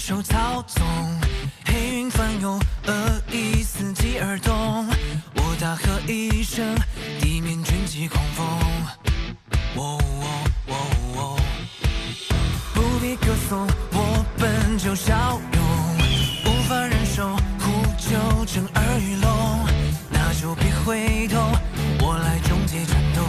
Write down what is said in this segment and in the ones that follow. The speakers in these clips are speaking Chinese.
手操纵，黑云翻涌，恶意伺机而动。我大喝一声，地面卷起狂风。不必歌颂，我本就骁勇，无法忍受呼救震耳欲聋，那就别回头，我来终结战斗。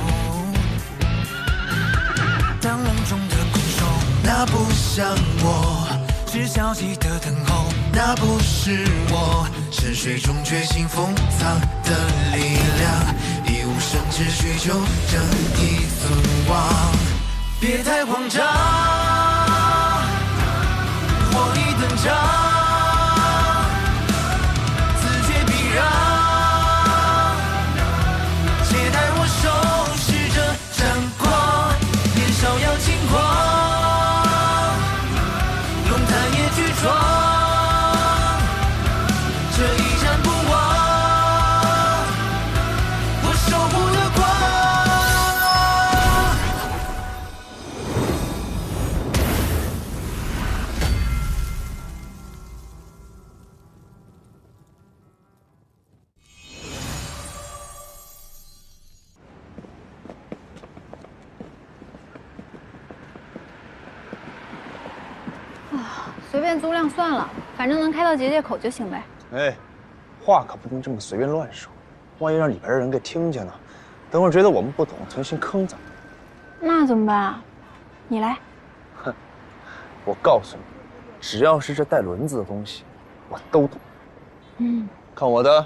当笼中的困兽，那不像我，是消极的等候，那不是我，深水中觉醒封藏的力量，一无生之需求，正义存亡。别太慌张，火力登场，自觉避让，且待我收拾这战光，年少要轻狂，龙潭也巨壮，这一战不忘，我守护的光。随便租辆算了，反正能开到结界口就行呗。哎，话可不能这么随便乱说，万一让里边的人给听见了，等会儿觉得我们不懂，存心坑咱们。那怎么办啊？你来。哼，我告诉你，只要是这带轮子的东西，我都懂。嗯，看我的。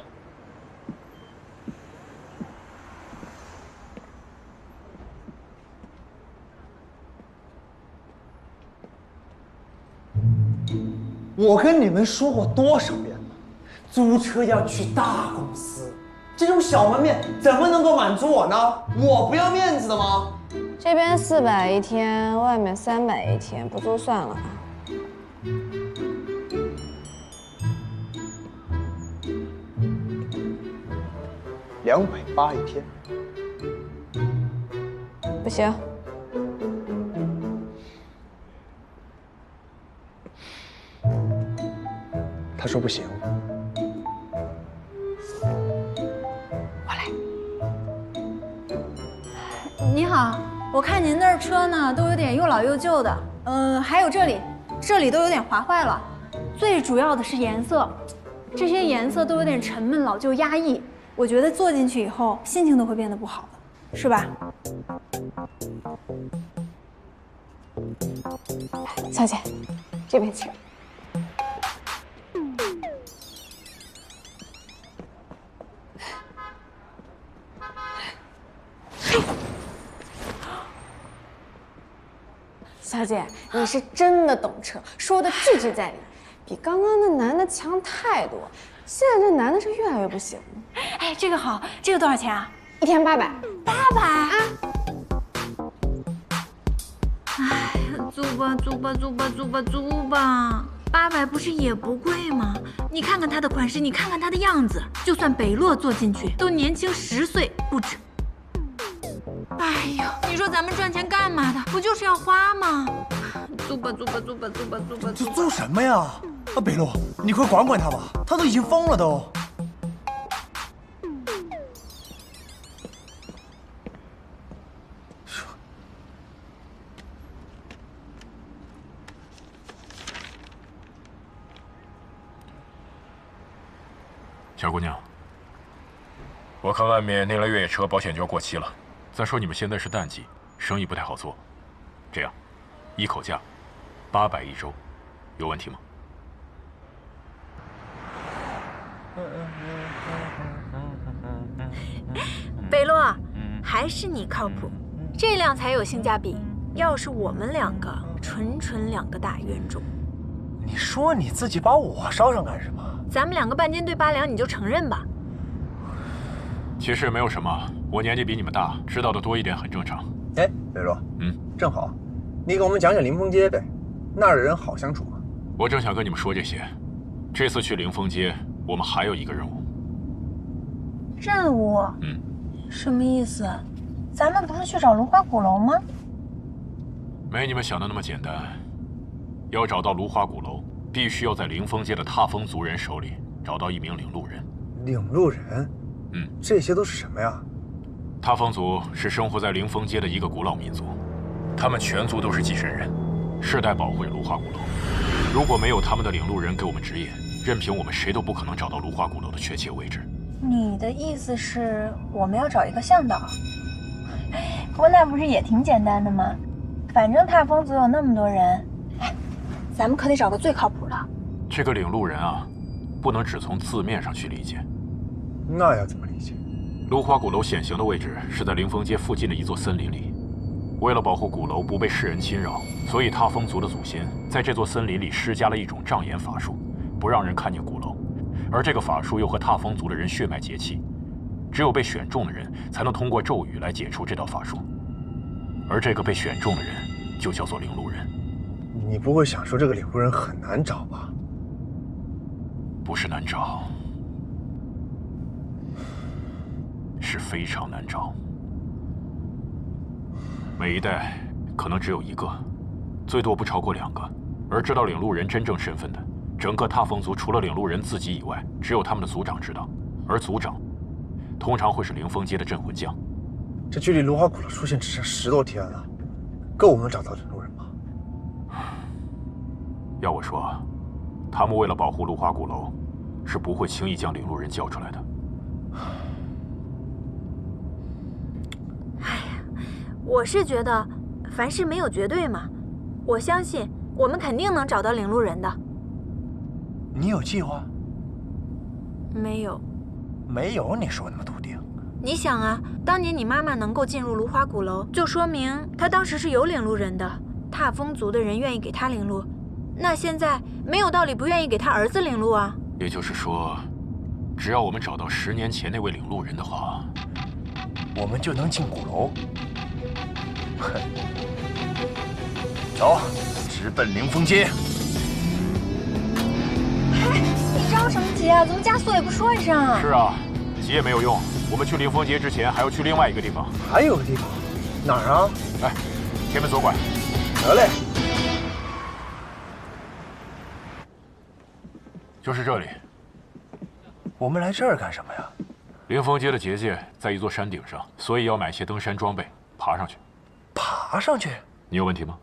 我跟你们说过多少遍了，租车要去大公司，这种小门面怎么能够满足我呢？我不要面子的吗？这边400一天，外面300一天，不租算了啊。280一天，不行。他说不行。我来。你好，我看您那儿车呢都有点又老又旧的，还有这里都有点划坏了。最主要的是颜色，这些颜色都有点沉闷、老旧、压抑。我觉得坐进去以后心情都会变得不好的，是吧？小姐，这边请。小姐，你是真的懂车，说的句句在理，比刚刚那男的强太多。现在这男的是越来越不行了。哎，这个好，这个多少钱啊？1天800。800啊！哎，租吧，800不是也不贵吗？你看看它的款式，你看看它的样子，就算北洛坐进去，都年轻10岁不止。哎呦，你说咱们赚钱干嘛的？不就是要花吗？租吧。租什么呀？北洛，你快管管他吧，他都已经疯了都。小姑娘，我看外面那辆越野车保险就要过期了。再说你们现在是淡季，生意不太好做。这样，一口价800一周，有问题吗？北洛，还是你靠谱，这辆才有性价比。要是我们两个，纯2个大冤种。你说你自己把我捎上干什么？咱们2个半斤对8两，你就承认吧。其实也没有什么，我年纪比你们大，知道的多一点很正常。哎，北洛，正好，你给我们讲讲临风街呗，那儿的人好相处吗？我正想跟你们说这些。这次去临风街，我们还有一个任务。任务？什么意思？咱们不是去找芦花鼓楼吗？没你们想的那么简单。要找到芦花鼓楼，必须要在灵峰街的踏风族人手里找到一名领路人。领路人？这些都是什么呀？踏风族是生活在灵峰街的一个古老民族，他们全族都是祭神人，世代保护着芦花鼓楼。如果没有他们的领路人给我们指引，任凭我们谁都不可能找到芦花鼓楼的确切位置。你的意思是我们要找一个向导？不过那不是也挺简单的吗？反正踏风族有那么多人，哎，咱们可得找个最靠谱的。这个领路人啊，不能只从字面上去理解。那要怎么理解？芦花鼓楼显形的位置是在灵峰街附近的一座森林里。为了保护鼓楼不被世人侵扰，所以踏风族的祖先在这座森林里施加了一种障眼法术，不让人看见鼓楼。而这个法术又和踏风族的人血脉结契，只有被选中的人才能通过咒语来解除这道法术。而这个被选中的人就叫做领路人。你不会想说这个领路人很难找吧？不是难找，是非常难找。每一代可能只有一个，最多不超过2个。而知道领路人真正身份的，整个踏风族除了领路人自己以外，只有他们的族长知道。而族长通常会是灵峰街的镇魂将。这距离芦花鼓楼出现只剩10多天了，够我们找到领路人吗？要我说，他们为了保护芦花鼓楼，是不会轻易将领路人叫出来的。我是觉得，凡事没有绝对嘛。我相信我们肯定能找到领路人的。你有计划？没有。没有？你说那么笃定？你想啊，当年你妈妈能够进入芦花鼓楼，就说明她当时是有领路人的。踏风族的人愿意给她领路，那现在没有道理不愿意给她儿子领路啊。也就是说，只要我们找到10年前那位领路人的话，我们就能进鼓楼。走，直奔灵峰街。你着什么急啊？怎么加速也不说一声？是啊，急也没有用。我们去灵峰街之前还要去另外一个地方。还有个地方？哪儿啊？来，前面左拐。得嘞。就是这里。我们来这儿干什么呀？灵峰街的结界在一座山顶上，所以要买些登山装备，爬上去。爬上去？你有问题吗？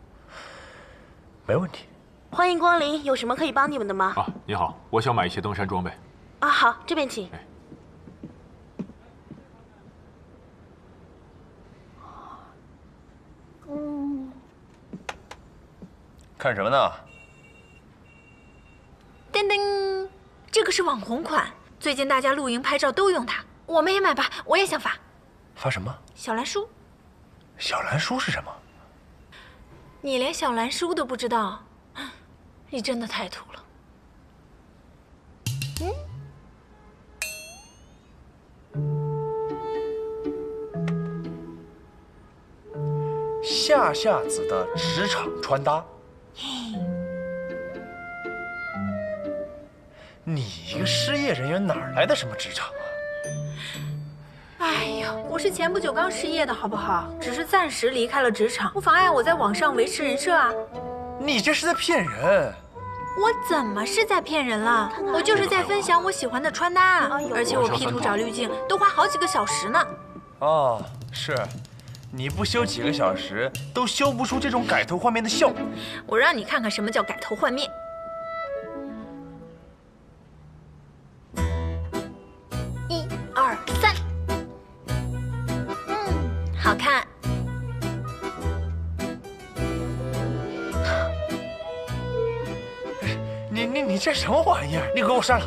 没问题。欢迎光临，有什么可以帮你们的吗？啊，你好，我想买一些登山装备。啊，好，这边请。看什么呢？噔噔，这个是网红款，最近大家露营拍照都用它。我们也买吧，我也想发。发什么？小蓝书。小蓝书是什么？你连小蓝书都不知道，你真的太土了。夏夏子的职场穿搭。你一个失业人员哪儿来的什么职场啊？哎呀，我是前不久刚失业的，好不好？只是暂时离开了职场，不妨碍我在网上维持人设啊。你这是在骗人！我怎么是在骗人了？我就是在分享我喜欢的穿搭啊！而且我 P 图找滤镜都花好几个小时呢。哦，是，你不修几个小时都修不出这种改头换面的效果。我让你看看什么叫改头换面。1、2、3，好看。你这什么玩意儿？你给我删了。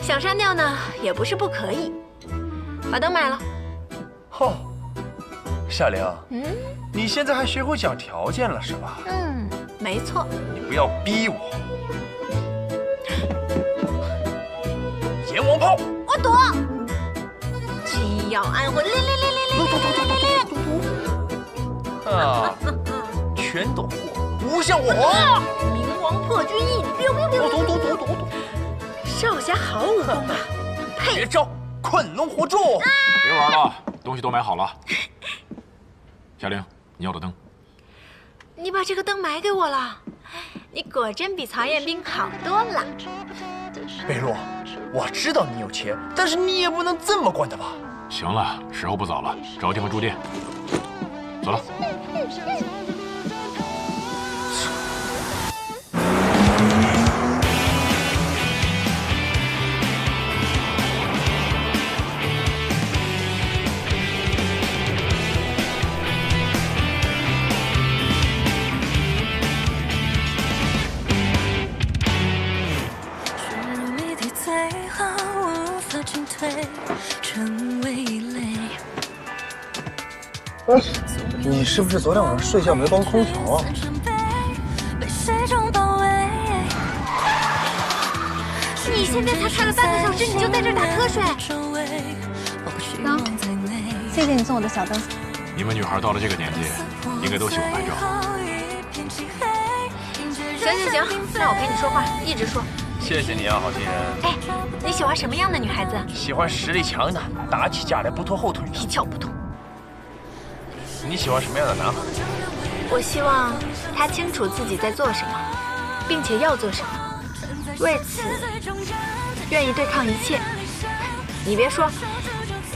想删掉呢，也不是不可以。把灯买了。哦，夏玲，你现在还学会讲条件了是吧？没错。你不要逼我。阎王炮，我躲。鸡要安魂，啊，全躲过，无相我。冥王破军印，躲。少侠好武功啊！绝招困龙活捉。别玩了，东西都买好了。夏玲，你要的灯。你把这个灯买给我了，你果真比曹彦斌好多了。北洛，我知道你有钱，但是你也不能这么惯他吧？行了，时候不早了，找个地方住店。走了。你是不是昨天晚上睡觉没关空调啊？你现在才开了半个小时，你就在这儿打瞌睡？喏，谢谢你送我的小灯。你们女孩到了这个年纪，应该都喜欢拍照。行，那我陪你说话，一直说。谢谢你啊，好心人。哎，你喜欢什么样的女孩子？喜欢实力强的，打起架来不拖后腿的。一窍不通。你喜欢什么样的男孩？我希望他清楚自己在做什么，并且要做什么，为此愿意对抗一切。你别说，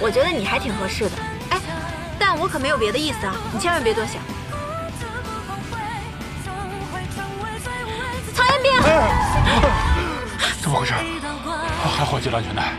我觉得你还挺合适的。哎，但我可没有别的意思啊，你千万别多想。曹彦斌，怎么回事？还好系了安全带。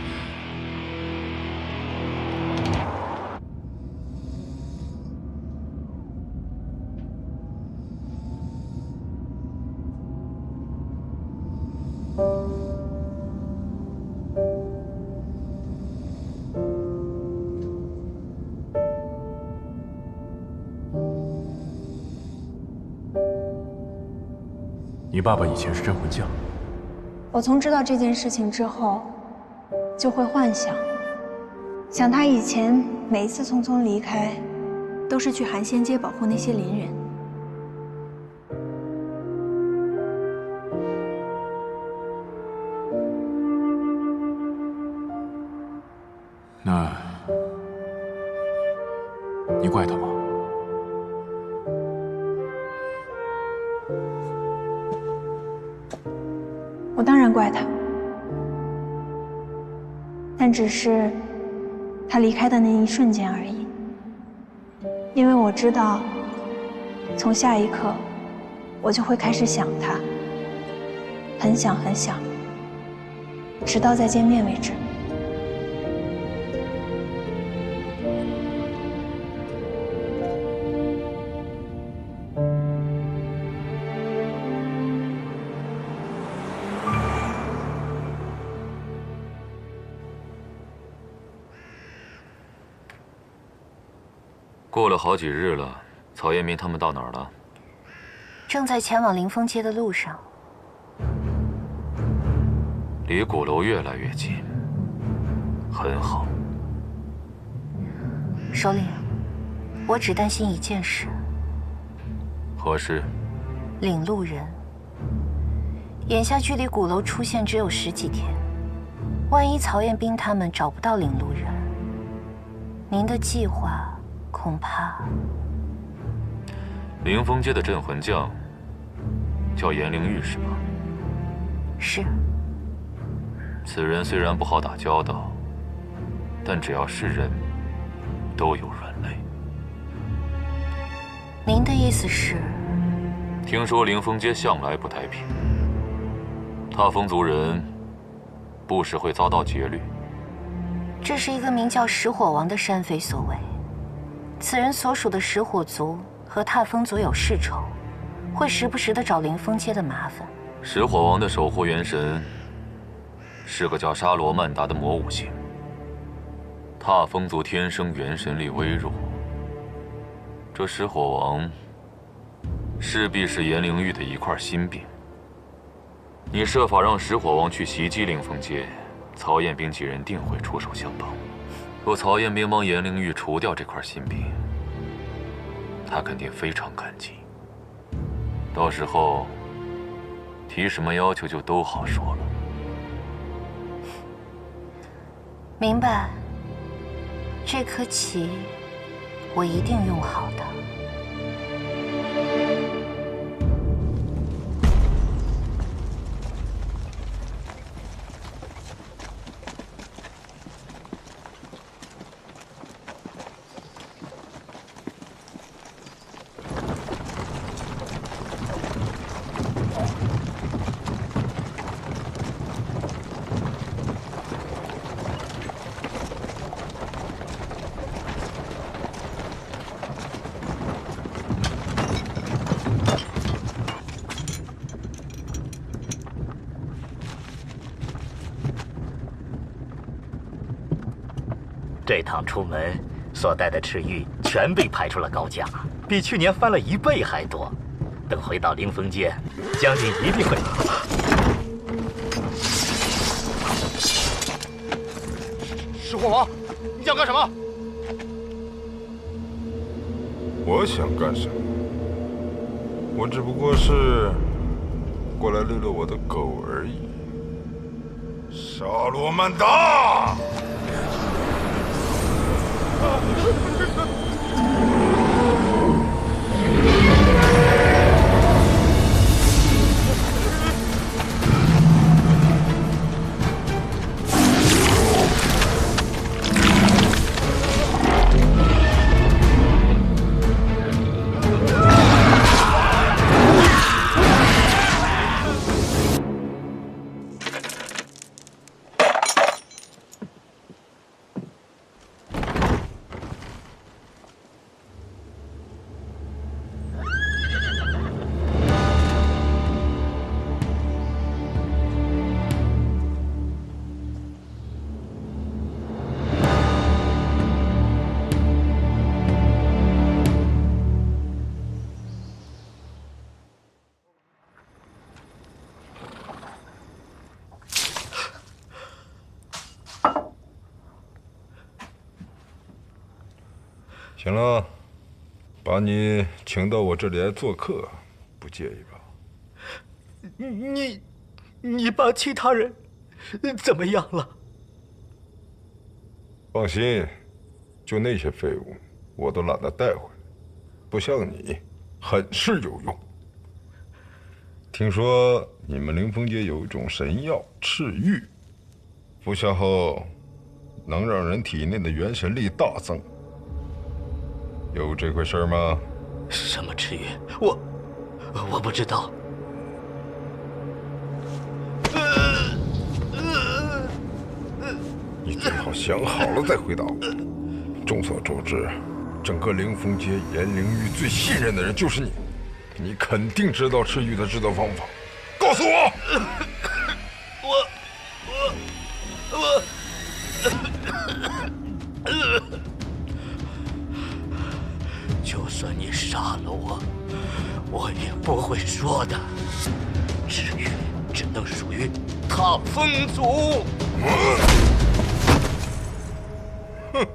你爸爸以前是镇魂将。我从知道这件事情之后，就会幻想，想他以前每一次匆匆离开，都是去寒仙街保护那些邻人。那，你怪他吗？我当然怪他，但只是他离开的那一瞬间而已。因为我知道，从下一刻，我就会开始想他，很想很想，直到再见面为止。过了好几日了，曹彦斌他们到哪儿了？正在前往临风街的路上。离鼓楼越来越近，很好。首领，我只担心一件事。何事？领路人。眼下距离鼓楼出现只有10几天，万一曹彦斌他们找不到领路人，您的计划恐怕……临风街的镇魂将叫颜灵玉是吗？是。此人虽然不好打交道，但只要是人，都有软肋。您的意思是？听说临风街向来不太平，踏风族人不时会遭到劫掠。这是一个名叫石火王的山匪所为。此人所属的石火族和踏风族有世仇，会时不时的找临风街的麻烦。石火王的守护元神是个叫沙罗曼达的魔武星。踏风族天生元神力微弱，这石火王势必是颜灵玉的一块心病。你设法让石火王去袭击临风街，曹彦斌几人定会出手相帮。若曹彦斌帮颜灵玉除掉这块心病，他肯定非常感激。到时候提什么要求就都好说了。明白。这颗棋，我一定用好的。这趟出门所带的赤玉全被排出了高价，比去年翻了1倍还多。等回到灵峰界，将军一定会。石火王，你想干什么？我想干什么？我只不过是过来遛遛我的狗而已。沙罗曼达！行了，把你请到我这里来做客，不介意吧？你把其他人怎么样了？放心，就那些废物，我都懒得带回来，不像你，很是有用。听说你们灵峰界有一种神药赤玉，服下后能让人体内的元神力大增。有这回事吗？什么赤玉？我不知道。你最好想好了再回答我。众所周知，整个灵峰街炎灵域最信任的人就是你，你肯定知道赤玉的制造方法。告诉我！就算你杀了我，我也不会说的。赤玉只能属于踏风族。哼！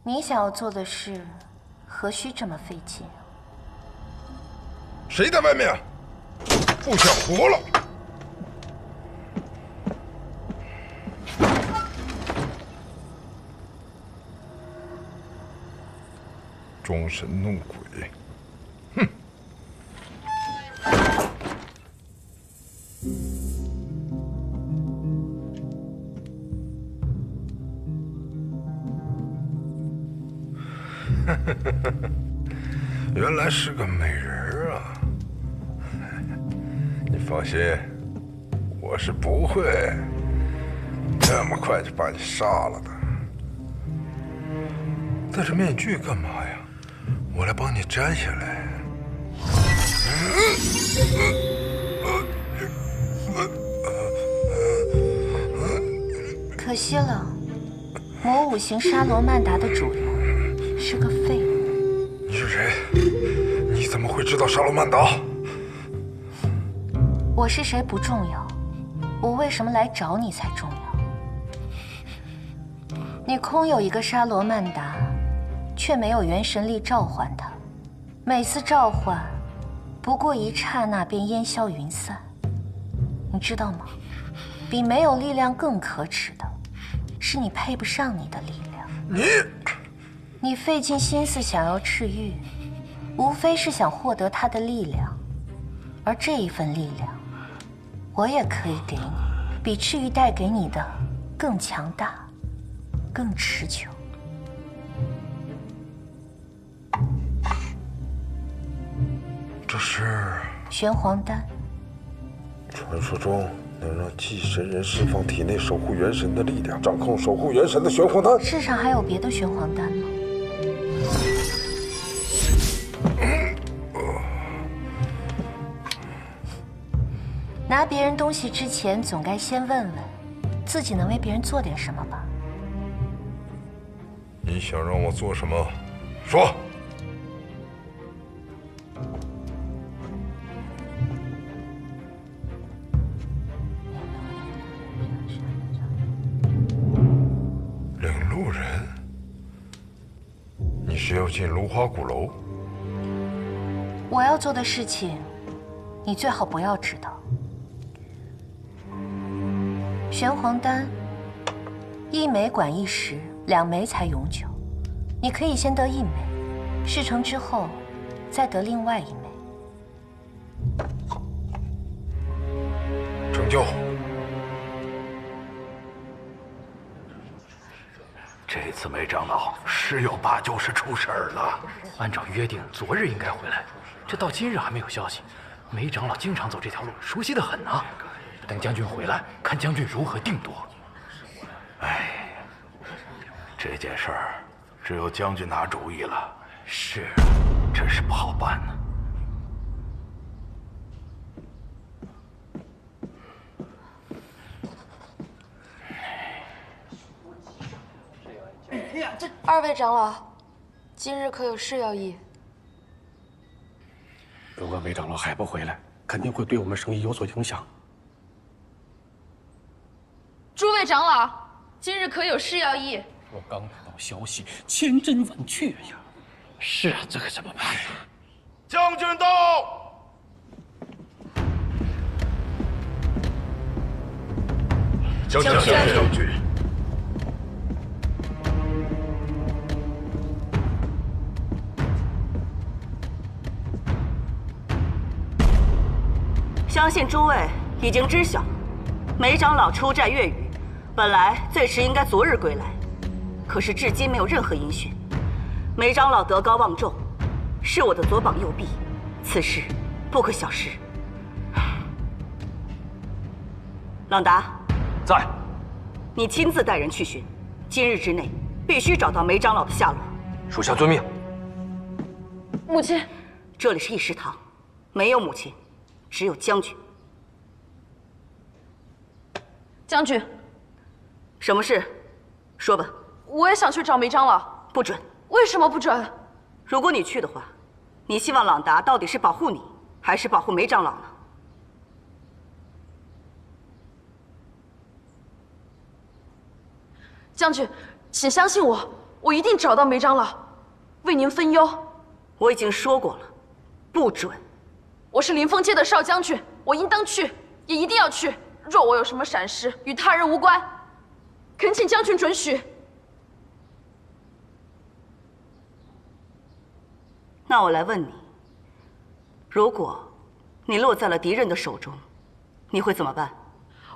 你想要做的事，何须这么费劲？谁在外面？不想活了！装神弄鬼，哼！原来是个美人啊！你放心，我是不会这么快就把你杀了的。戴着面具干嘛呀？我来帮你摘下来。可惜了，魔五行沙罗曼达的主人是个废物。你是谁？你怎么会知道沙罗曼达？我是谁不重要，我为什么来找你才重要。你空有一个沙罗曼达，却没有元神力召唤它，每次召唤不过一刹那便烟消云散。你知道吗？比没有力量更可耻的，是你配不上你的力量。你费尽心思想要赤玉，无非是想获得它的力量，而这一份力量，我也可以给你，比赤玉带给你的更强大，更持久。这是玄黄丹，传说中能让祭神人释放体内守护元神的力量，掌控守护元神的玄黄丹。世上还有别的玄黄丹吗？拿别人东西之前，总该先问问自己能为别人做点什么吧。你想让我做什么？说。领路人，你是要进芦花鼓楼？我要做的事情，你最好不要知道。玄黄丹，一枚管一时，2枚才永久。你可以先得1枚，事成之后再得另外1枚。成就。这次梅长老十有8九是出事儿了。按照约定，昨日应该回来，这到今日还没有消息。梅长老经常走这条路，熟悉得很啊。等将军回来，看将军如何定夺。哎，这件事儿只有将军拿主意了。是，真是不好办呢。2位长老，今日可有事要议？如果梅长老还不回来，肯定会对我们生意有所影响。诸位长老，今日可有事要议？我刚拿到消息，千真万确呀。是啊，这可怎么办？将军到。将军。相信诸位已经知晓，梅长老出战越狱，本来最迟应该昨日归来，可是至今没有任何音讯。梅长老德高望重，是我的左膀右臂，此事不可小视。朗达，在。你亲自带人去寻，今日之内必须找到梅长老的下落。属下遵命。母亲，这里是议事堂，没有母亲。只有将军。将军，什么事？说吧。我也想去找梅长老。不准。为什么不准？如果你去的话，你希望朗达到底是保护你，还是保护梅长老呢？将军，请相信我，我一定找到梅长老，为您分忧。我已经说过了，不准。我是临风街的少将军，我应当去，也一定要去。若我有什么闪失，与他人无关，恳请将军准许。那我来问你，如果你落在了敌人的手中，你会怎么办？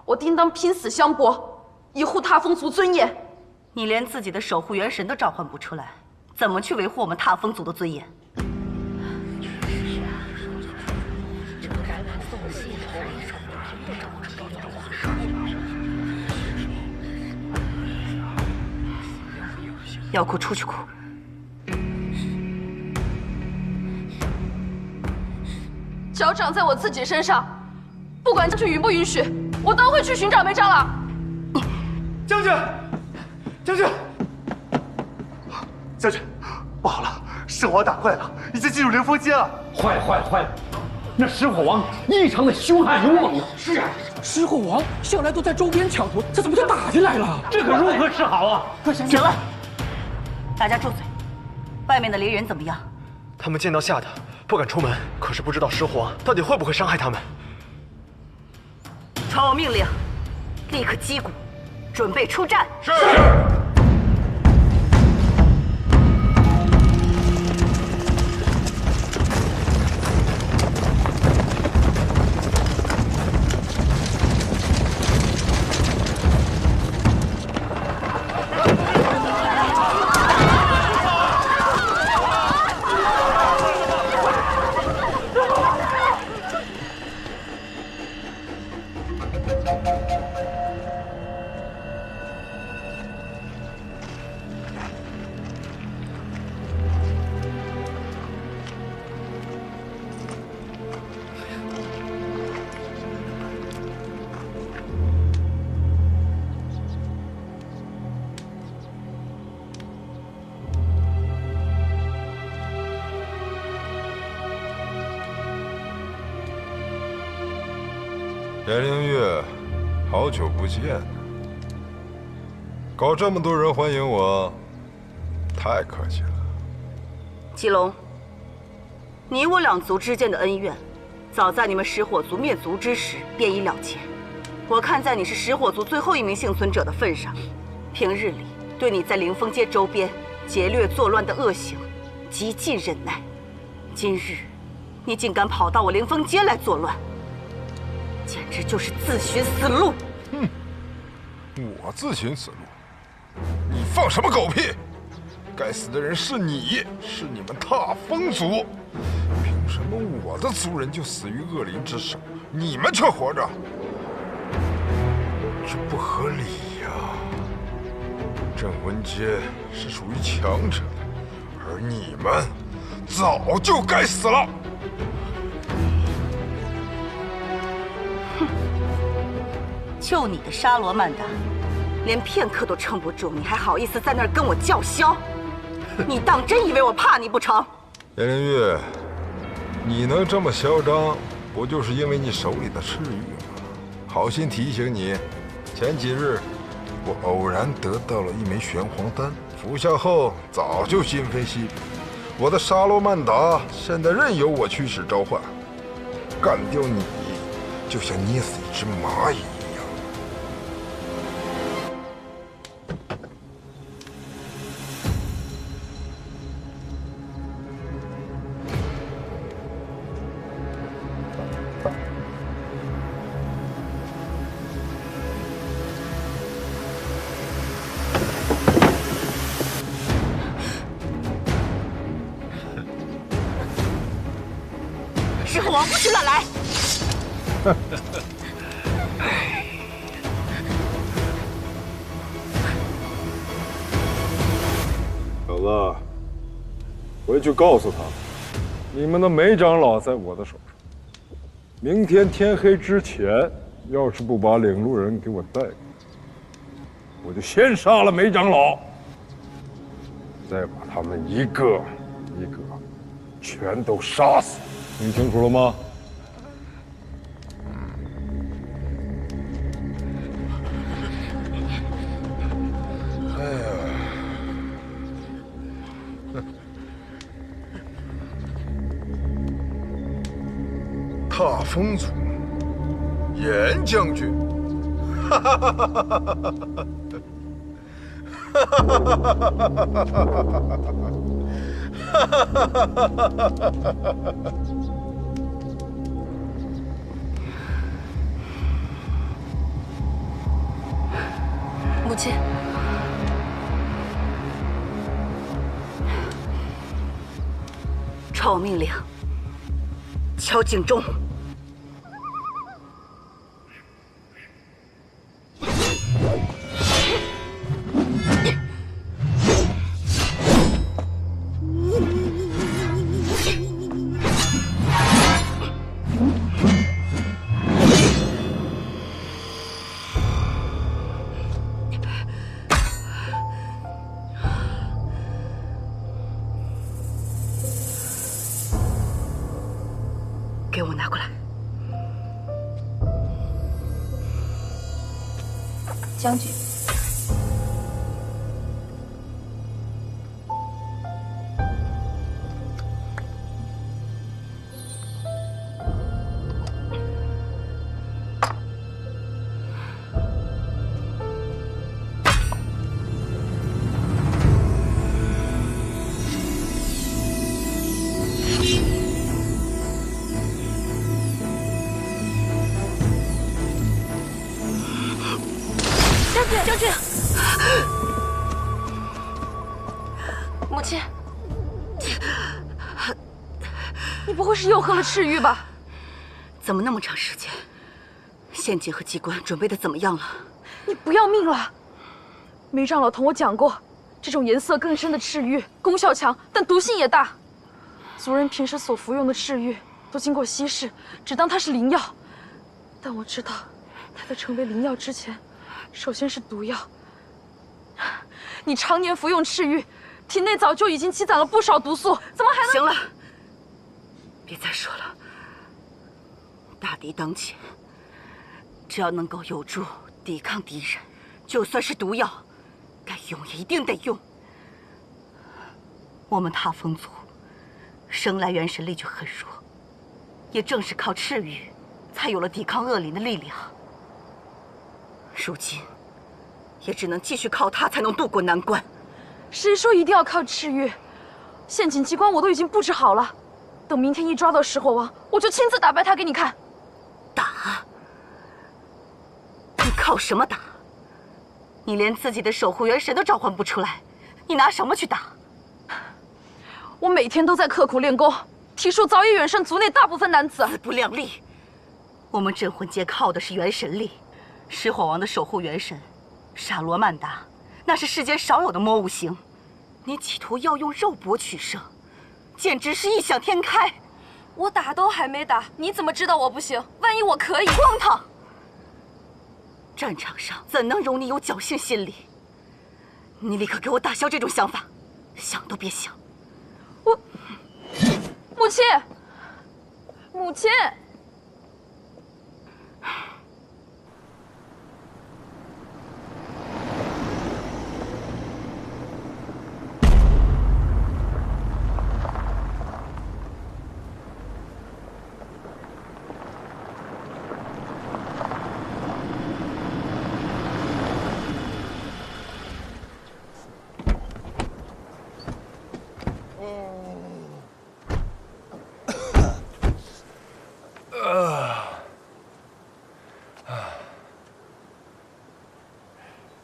我定当拼死相搏，以护踏风族尊严。你连自己的守护元神都召唤不出来，怎么去维护我们踏风族的尊严？要哭出去哭。脚长在我自己身上，不管将军允不允许，我都会去寻找梅长老。将军，将军，将军，不好了，圣王打怪了，已经进入灵风街了。坏了！那失火王异常的凶悍勇猛啊！是啊，失火王向来都在周边抢夺，这怎么就打进来了？这可如何是好啊！快行了，大家住嘴！外面的离人怎么样？他们见到吓得不敢出门，可是不知道失火王到底会不会伤害他们。传我命令，立刻击鼓，准备出战。是。颜灵月，好久不见。搞这么多人欢迎我，太客气了。祁隆，你我两族之间的恩怨，早在你们石火族灭族之时便已了结。我看在你是石火族最后一名幸存者的份上，平日里对你在灵峰街周边劫掠作乱的恶行极尽忍耐。今日你竟敢跑到我灵峰街来作乱，简直就是自寻死路！哼，我自寻死路？你放什么狗屁！该死的人是你，是你们踏风族，凭什么我的族人就死于恶灵之手，你们却活着？这不合理呀！镇魂街是属于强者的，而你们早就该死了。哼，就你的沙罗曼达，连片刻都撑不住，你还好意思在那儿跟我叫嚣？你当真以为我怕你不成？颜灵月，你能这么嚣张，不就是因为你手里的赤玉吗？好心提醒你，前几日我偶然得到了一枚玄黄丹，服下后早就今非昔比。我的沙罗曼达现在任由我驱使召唤，干掉你，就像捏死一只蚂蚁。石火王不许乱来！小子，回去告诉他，你们的梅长老在我的手上。明天天黑之前，要是不把领路人给我带过来，我就先杀了梅长老，再把他们一个一个全都杀死。听清楚了吗？哎呀，踏风族，严将军，哈哈哈哈哈哈！母亲，传我命令，敲警钟。给我拿过来。将军，将军，母亲，你不会是又喝了赤玉吧？怎么那么长时间？陷阱和机关准备的怎么样了？你不要命了？梅长老同我讲过，这种颜色更深的赤玉功效强，但毒性也大。族人平时所服用的赤玉都经过稀释，只当它是灵药。但我知道，它在成为灵药之前，首先是毒药。你常年服用赤玉，体内早就已经积攒了不少毒素，怎么还能……行了，别再说了。大敌当前，只要能够有助抵抗敌人，就算是毒药，该用也一定得用。我们踏风族生来元神力就很弱，也正是靠赤羽，才有了抵抗恶灵的力量。如今，也只能继续靠它才能渡过难关。谁说一定要靠赤羽？陷阱机关我都已经布置好了，等明天一抓到石火王，我就亲自打败他给你看。打？你靠什么打？你连自己的守护元神都召唤不出来，你拿什么去打？我每天都在刻苦练功，体术早已远胜族内大部分男子。自不量力！我们镇魂界靠的是元神力，石火王的守护元神沙罗曼达，那是世间少有的魔物型。你企图要用肉搏取胜，简直是异想天开。我打都还没打，你怎么知道我不行？万一我可以？荒唐！战场上怎能容你有侥幸心理？你立刻给我打消这种想法，想都别想！母亲，母亲。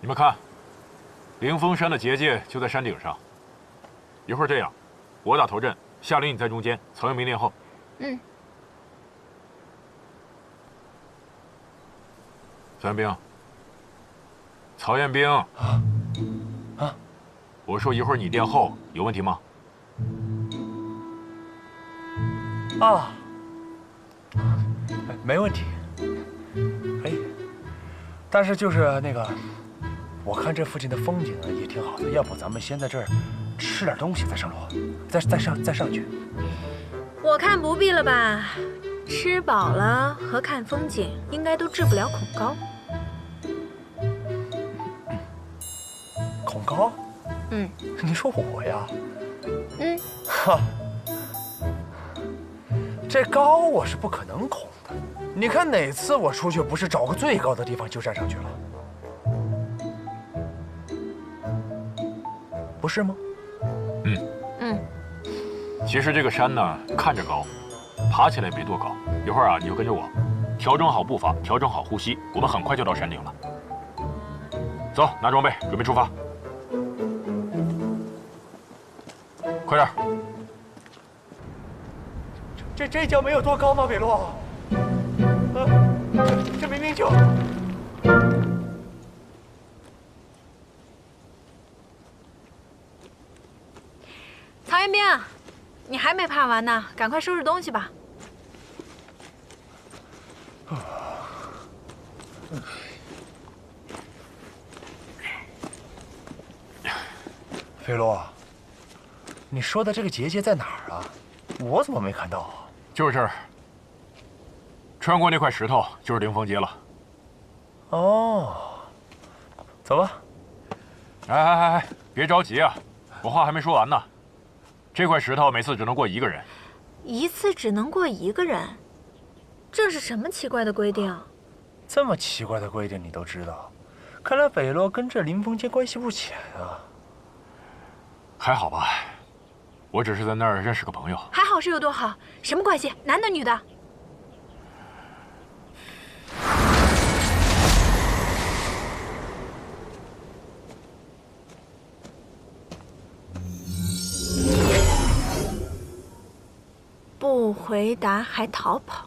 你们看，灵峰山的结界就在山顶上。一会儿这样，我打头阵，夏琳你在中间，曹彦明殿后。嗯。曹彦兵，曹彦兵啊！我说一会儿你殿后，有问题吗？啊，没问题。哎，但是就是那个。我看这附近的风景也挺好的，要不咱们先在这儿吃点东西再上楼，再上去。我看不必了吧，吃饱了和看风景应该都治不了恐高。恐高？嗯，你说我呀？嗯，哈，这高我是不可能恐的。你看哪次我出去不是找个最高的地方就站上去了？不是吗？嗯。其实这个山呢，看着高，爬起来没多高。一会儿啊，你就跟着我，调整好步伐，调整好呼吸，我们很快就到山顶了。走，拿装备，准备出发。快点！这叫没有多高吗，北洛？这明明就……曹彦兵，你还没爬完呢，赶快收拾东西吧。飞洛，你说的这个结界在哪儿啊？我怎么没看到啊？就是这儿，穿过那块石头就是灵峰街了。哦，走吧。哎，别着急啊，我话还没说完呢。这块石头每次只能过一个人，一次只能过一个人，这是什么奇怪的规定？这么奇怪的规定你都知道，看来北洛跟这林峰街关系不浅啊。还好吧，我只是在那儿认识个朋友。还好是有多好？什么关系？男的女的？不回答还逃跑，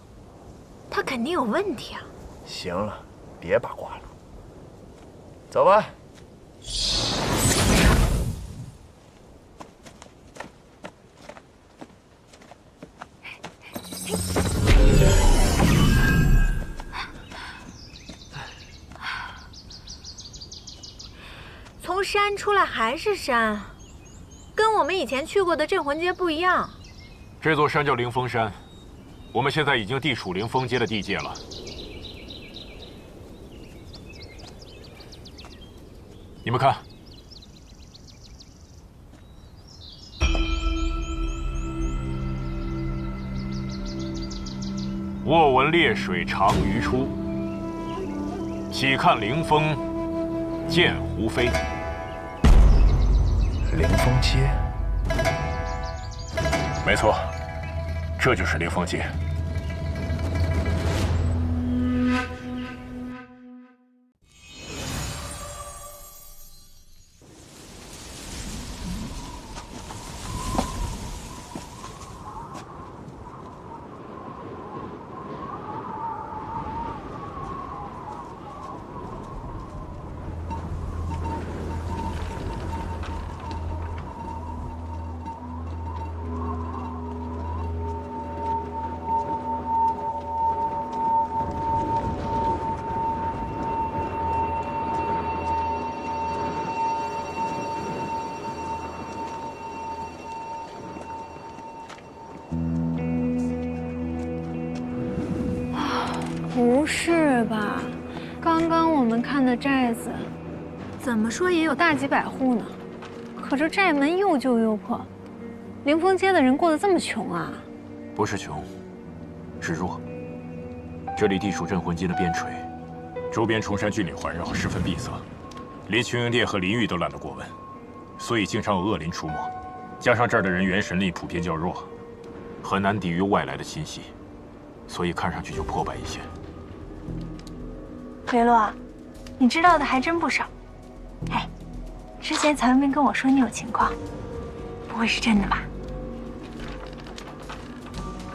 他肯定有问题啊！行了，别八卦了，走吧。从山出来还是山，跟我们以前去过的镇魂街不一样。这座山叫灵峰山，我们现在已经地处灵峰街的地界了。你们看，卧闻烈水长鱼出，岂看凌风剑胡飞。凌风街，没错，这就是凌风街。不是吧？刚刚我们看的寨子，怎么说也有大几百户呢，可这寨门又旧又破，凌风街的人过得这么穷啊？不是穷，是弱。这里地处镇魂街的边陲，周边崇山峻岭环绕，十分闭塞，连群英殿和林域都懒得过问，所以经常有恶灵出没。加上这儿的人元神力普遍较弱，很难抵御外来的侵袭，所以看上去就破败一些。雷洛，你知道的还真不少。哎，之前曹云明跟我说你有情况，不会是真的吧？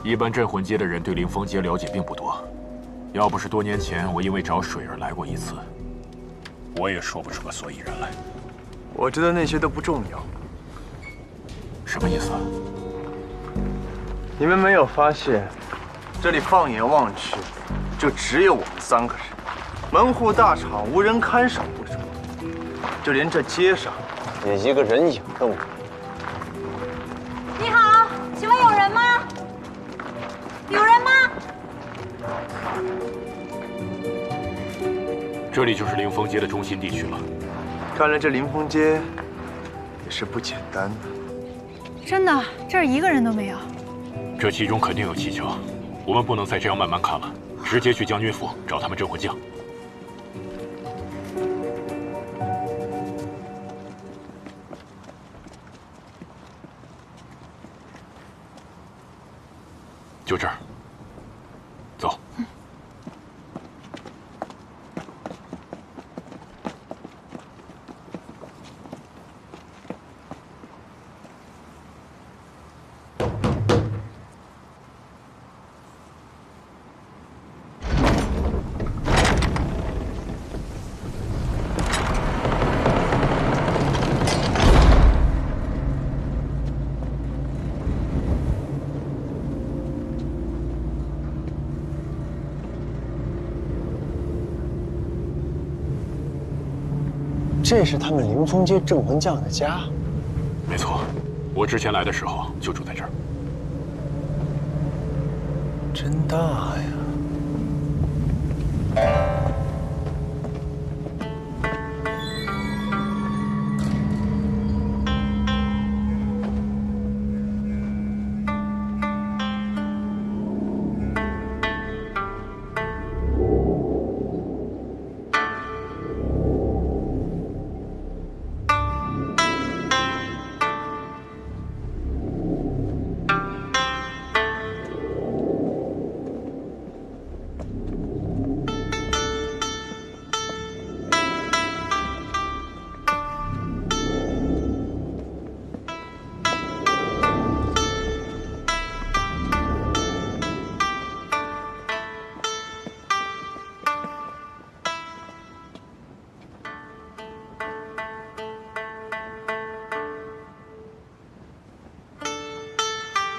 一般镇魂街的人对凌风街了解并不多，要不是多年前我因为找水而来过一次，我也说不出个所以然来。我觉得那些都不重要。什么意思啊？你们没有发现，这里放眼望去，就只有我们3个人，门户大敞，无人看守不说，就连这街上也一个人影都没有。你好，请问有人吗？有人吗？这里就是凌风街的中心地区了。看来这凌风街也是不简单的。真的，这儿一个人都没有。这其中肯定有蹊跷，我们不能再这样慢慢看了，直接去将军府找他们镇魂将。就这儿，走。这是他们凌风街镇魂将的家。没错，我之前来的时候就住在这儿。真大呀！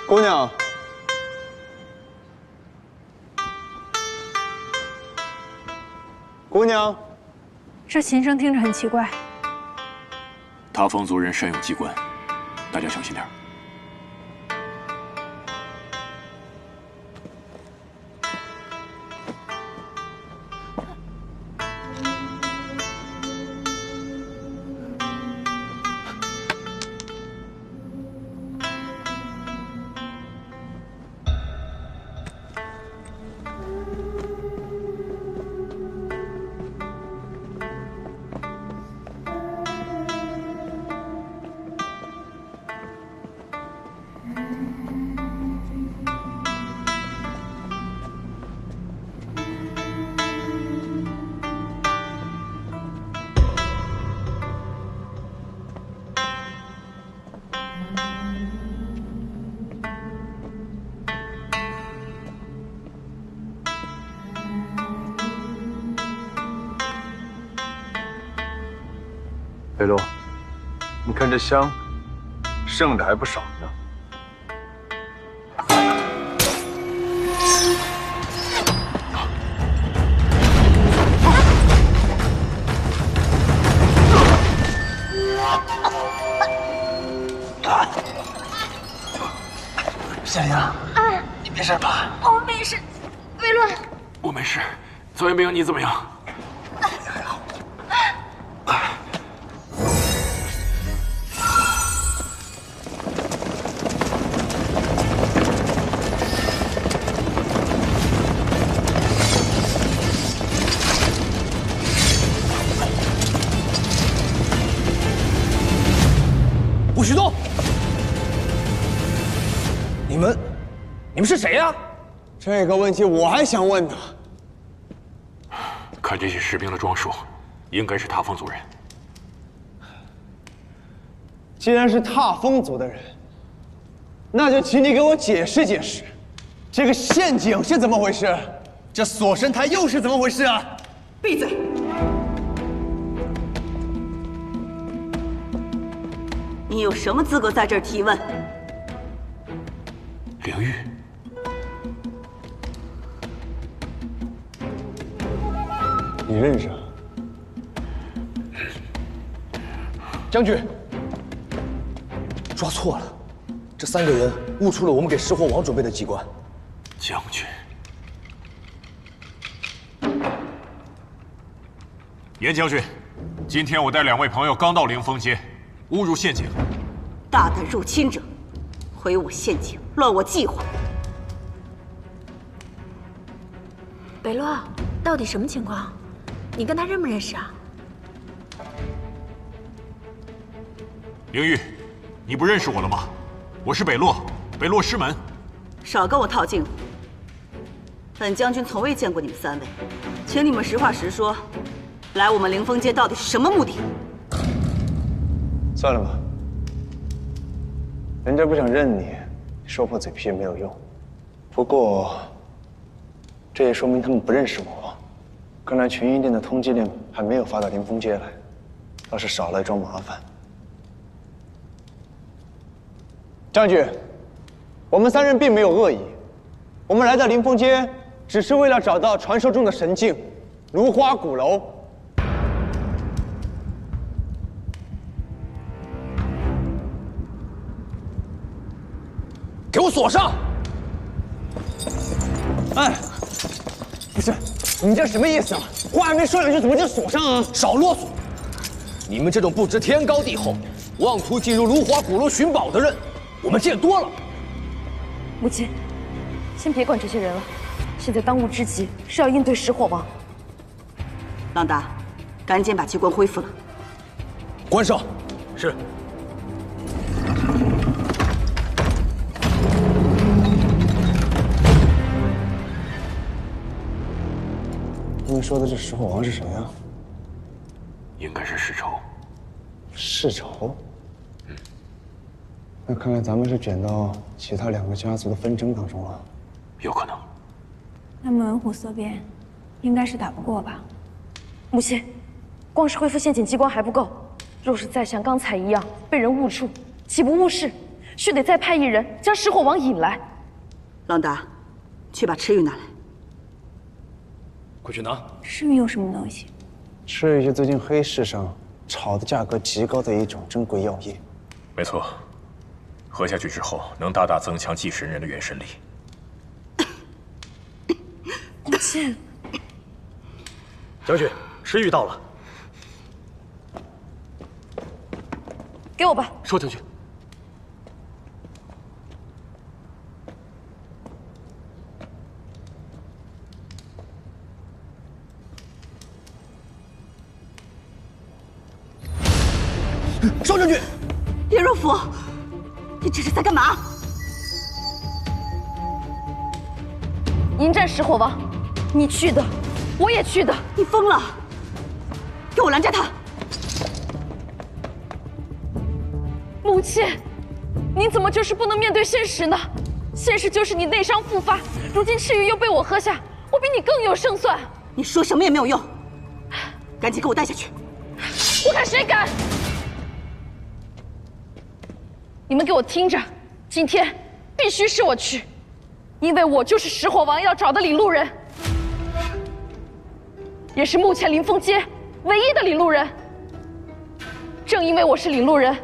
姑娘，姑娘，这琴声听着很奇怪。他风族人善用机关，大家小心点。北洛，你看这香，剩的还不少呢。夏玲，你没事吧？我没事，魏论，我没事。曹彦兵，你怎么样？还好。不许动！你们是谁呀？这个问题我还想问呢。看这些士兵的装束，应该是踏风族人。既然是踏风族的人，那就请你给我解释解释，这个陷阱是怎么回事？这锁神台又是怎么回事啊？闭嘴！你有什么资格在这儿提问？灵玉，你认识啊？将军，抓错了，这3个人误出了我们给石火王准备的机关。将军，严将军，今天我带2位朋友刚到灵峰街，误入陷阱。大胆入侵者，毁我陷阱，乱我计划。北洛，到底什么情况？你跟他认不认识啊？灵玉，你不认识我了吗？我是北洛，北洛师门。少跟我套近乎。本将军从未见过你们3位，请你们实话实说，来我们灵峰街到底是什么目的？算了吧，人家不想认你，说破嘴皮也没有用。不过，这也说明他们不认识我。看来群英殿的通缉令还没有发到灵峰街来，倒是少了一桩麻烦。将军，我们3人并没有恶意，我们来到灵峰街，只是为了找到传说中的神镜——芦花鼓楼。给我锁上！哎，不是，你这什么意思啊？话还没说两句，怎么就锁上啊？少啰嗦！你们这种不知天高地厚、妄图进入芦花鼓楼寻宝的人，我们见多了。母亲，先别管这些人了，现在当务之急是要应对石火王。朗达，赶紧把机关恢复了。关上。是。你们说的这石火王是谁啊？应该是世仇。世仇？那看来咱们是卷到其他2个家族的纷争当中了。有可能。那么文虎色变，应该是打不过吧？母亲，光是恢复陷阱机关还不够，若是再像刚才一样被人误触，岂不误事？须得再派1人将石火王引来。朗达，去把赤玉拿来。快去拿。赤玉有什么东西？赤玉是最近黑市上炒的价格极高的一种珍贵药液。没错，喝下去之后能大大增强祭神人的元神力。母亲，将军，赤玉到了。给我吧。收将军。少将军，叶若甫，你这是在干嘛？迎战石火王，你去的，我也去的。你疯了！给我拦着他！母亲，你怎么就是不能面对现实呢？现实就是你内伤复发，如今赤玉又被我喝下，我比你更有胜算。你说什么也没有用，赶紧给我带下去！我看谁敢！你们给我听着，今天必须是我去，因为我就是石火王要找的领路人，也是目前灵峰街唯一的领路人。正因为我是领路人，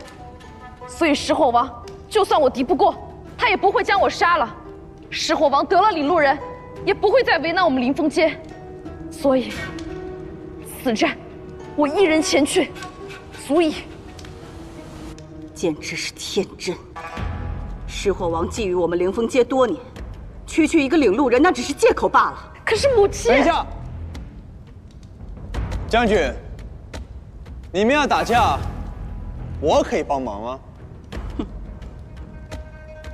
所以石火王就算我敌不过，他也不会将我杀了。石火王得了领路人，也不会再为难我们灵峰街。所以，此战我一人前去，足矣。简直是天真！石火王觊觎我们灵峰街多年，区区一个领路人，那只是借口罢了。可是母亲，等一下，将军，你们要打架，我可以帮忙吗？哼，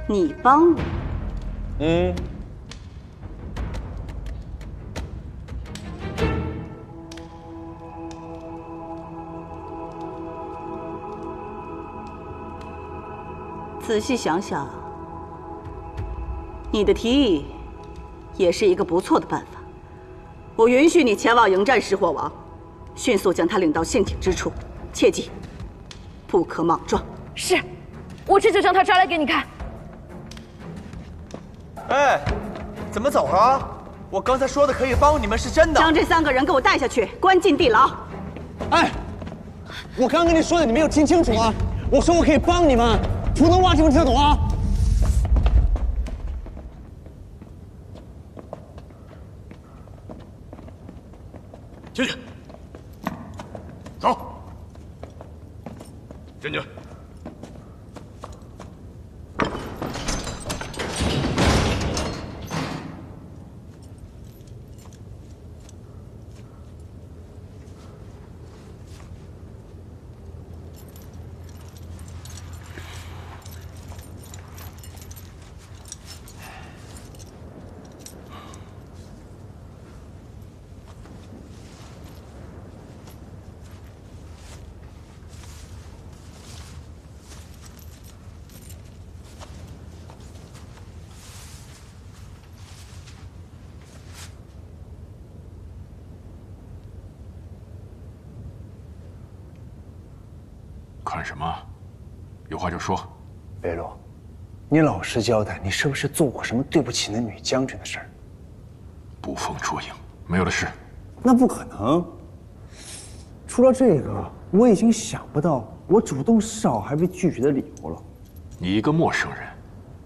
你帮我？嗯。仔细想想，你的提议也是一个不错的办法。我允许你前往迎战石火王，迅速将他领到陷阱之处，切记不可莽撞。是，我这就将他抓来给你看。哎，怎么走啊？我刚才说的可以帮你们是真的。将这3个人给我带下去，关进地牢。哎，我刚跟你说的，你没有听清楚吗？我说我可以帮你们。普通话听不听得懂啊？进去，走，进去。看什么？有话就说。北洛，你老实交代，你是不是做过什么对不起那女将军的事儿？捕风捉影，没有的事。那不可能。除了这个，我已经想不到我主动示好还被拒绝的理由了。你一个陌生人，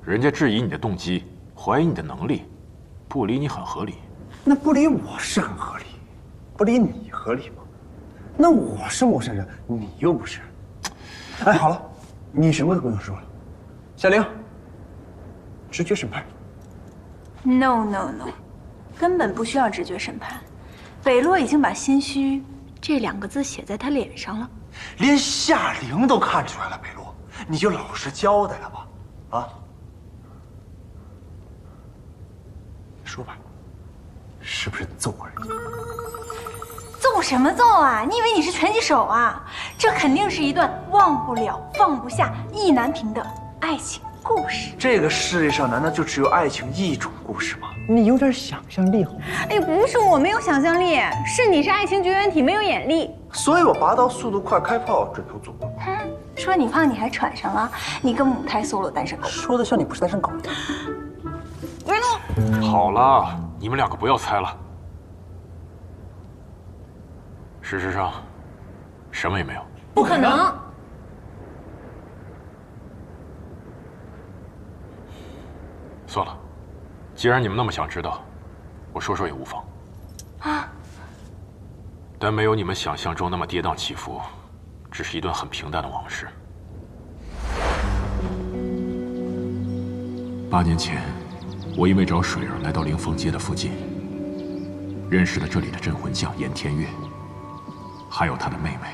人家质疑你的动机，怀疑你的能力，不理你很合理。那不理我是很合理，不理你合理吗？那我是陌生人，你又不是。哎，好了，你什么都不用说了。夏玲，直觉审判。No no no， 根本不需要直觉审判。北洛已经把心虚这2个字写在他脸上了。连夏玲都看出来了，北洛，你就老实交代了吧，啊？说吧，是不是揍过人家？揍什么揍啊？你以为你是拳击手啊？这肯定是一段忘不了、放不下、意难平的爱情故事。这个世界上难道就只有爱情一种故事吗？你有点想象力好吗？哎，不是我没有想象力，是你是爱情绝缘体，没有眼力。所以我拔刀速度快，开炮准头足。说你胖你还喘上了，你个母胎 solo 单身狗。说的像你不是单身狗。维洛，好了，你们2个不要猜了。事实上，什么也没有。不可能。算了，既然你们那么想知道，我说说也无妨。啊！但没有你们想象中那么跌宕起伏，只是一段很平淡的往事。8年前，我因为找水儿来到灵峰街的附近，认识了这里的镇魂将严天月，还有他的妹妹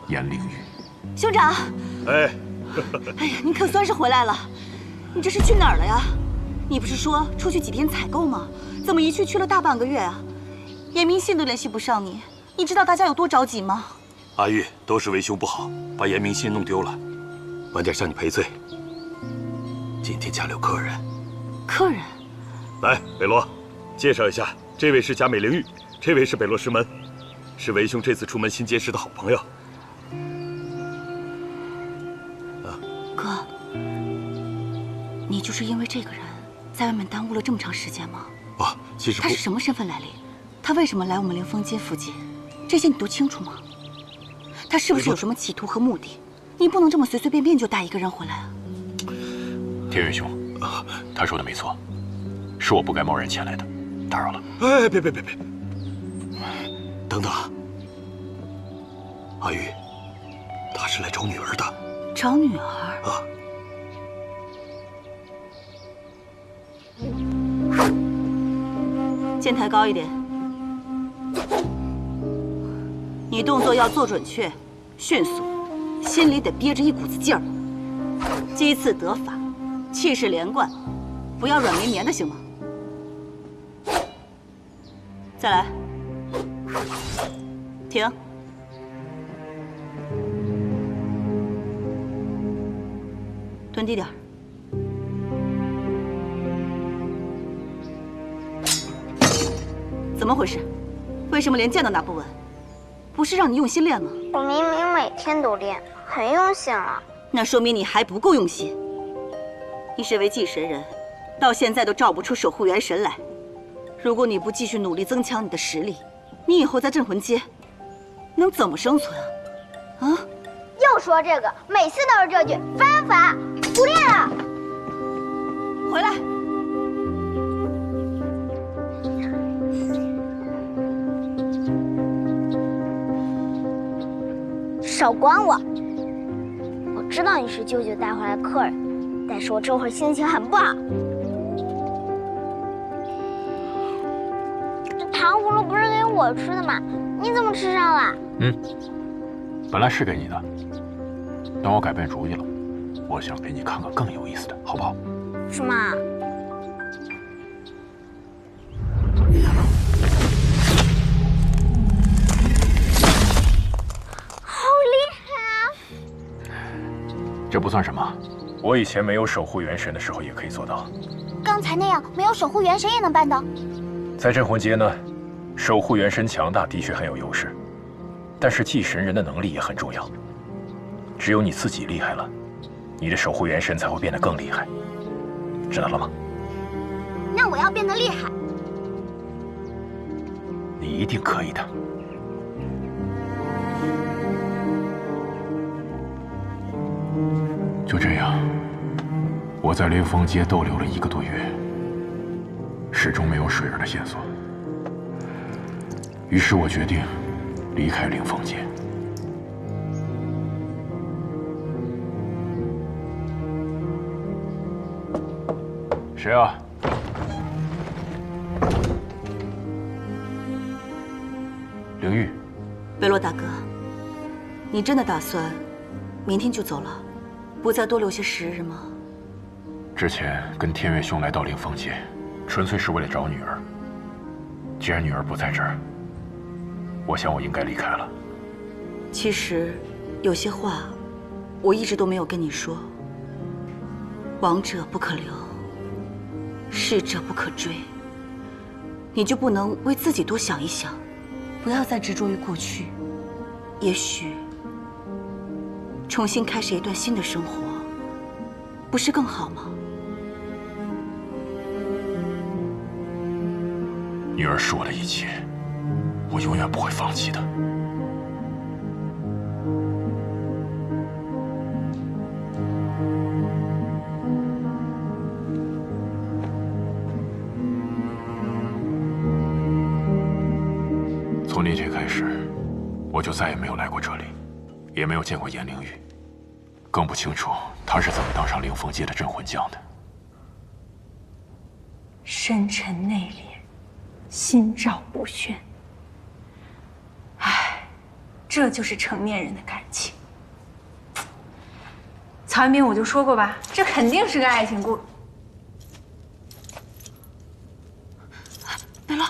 严灵玉。兄长，哎，哎呀，你可算是回来了。你这是去哪儿了呀？你不是说出去几天采购吗？怎么一去了大半个月啊？严明信都联系不上你，你知道大家有多着急吗？阿玉，都是为兄不好，把严明信弄丢了，晚点向你赔罪。今天家里有客人。客人？来，北洛，介绍一下，这位是贾美灵玉，这位是北洛师门，是为兄这次出门新结识的好朋友。哥，就是因为这个人，在外面耽误了这么长时间吗？啊，其实他是什么身份来历？他为什么来我们凌风街附近？这些你都清楚吗？他是不是有什么企图和目的？你不能这么随随便便就带一个人回来啊！天元兄，他说的没错，是我不该贸然前来的，打扰了。哎，别！等等，阿玉，他是来找女儿的。找女儿啊！肩抬高一点，你动作要做准确、迅速，心里得憋着一股子劲儿，击刺得法，气势连贯，不要软绵绵的，行吗？再来，停。蹲低点儿。怎么回事？为什么连剑都拿不稳？不是让你用心练吗？我明明每天都练，很用心了。那说明你还不够用心。你身为祭神人，到现在都召不出守护元神来。如果你不继续努力增强你的实力，你以后在镇魂街能怎么生存啊？啊！又说这个，每次都是这句，烦不烦？不练了。回来。少管我！我知道你是舅舅带回来的客人，但是我这会儿心情很不好。这糖葫芦不是给我吃的吗？你怎么吃上了？本来是给你的，但我改变主意了，我想给你看个更有意思的，好不好？什么？这不算什么，我以前没有守护元神的时候也可以做到。刚才那样没有守护元神也能办到。在镇魂街呢，守护元神强大的确很有优势，但是祭神人的能力也很重要。只有你自己厉害了，你的守护元神才会变得更厉害，知道了吗？那我要变得厉害。你一定可以的。就这样，我在凌风街逗留了1个多月，始终没有水儿的线索。于是我决定离开凌风街。谁啊？凌玉。北洛大哥，你真的打算明天就走了？不再多留些时日吗？之前跟天月兄来到凌风街，纯粹是为了找女儿。既然女儿不在这儿，我想我应该离开了。其实，有些话我一直都没有跟你说。亡者不可留，逝者不可追。你就不能为自己多想一想，不要再执着于过去。也许重新开始一段新的生活，不是更好吗？女儿是我的一切，我永远不会放弃的。从那天开始，我就再也没有来过这里，也没有见过颜灵玉，更不清楚他是怎么当上凌风街的镇魂将的。深沉内敛，心照不宣。唉，这就是成年人的感情。曹元斌，我就说过吧，这肯定是个爱情故事。北洛，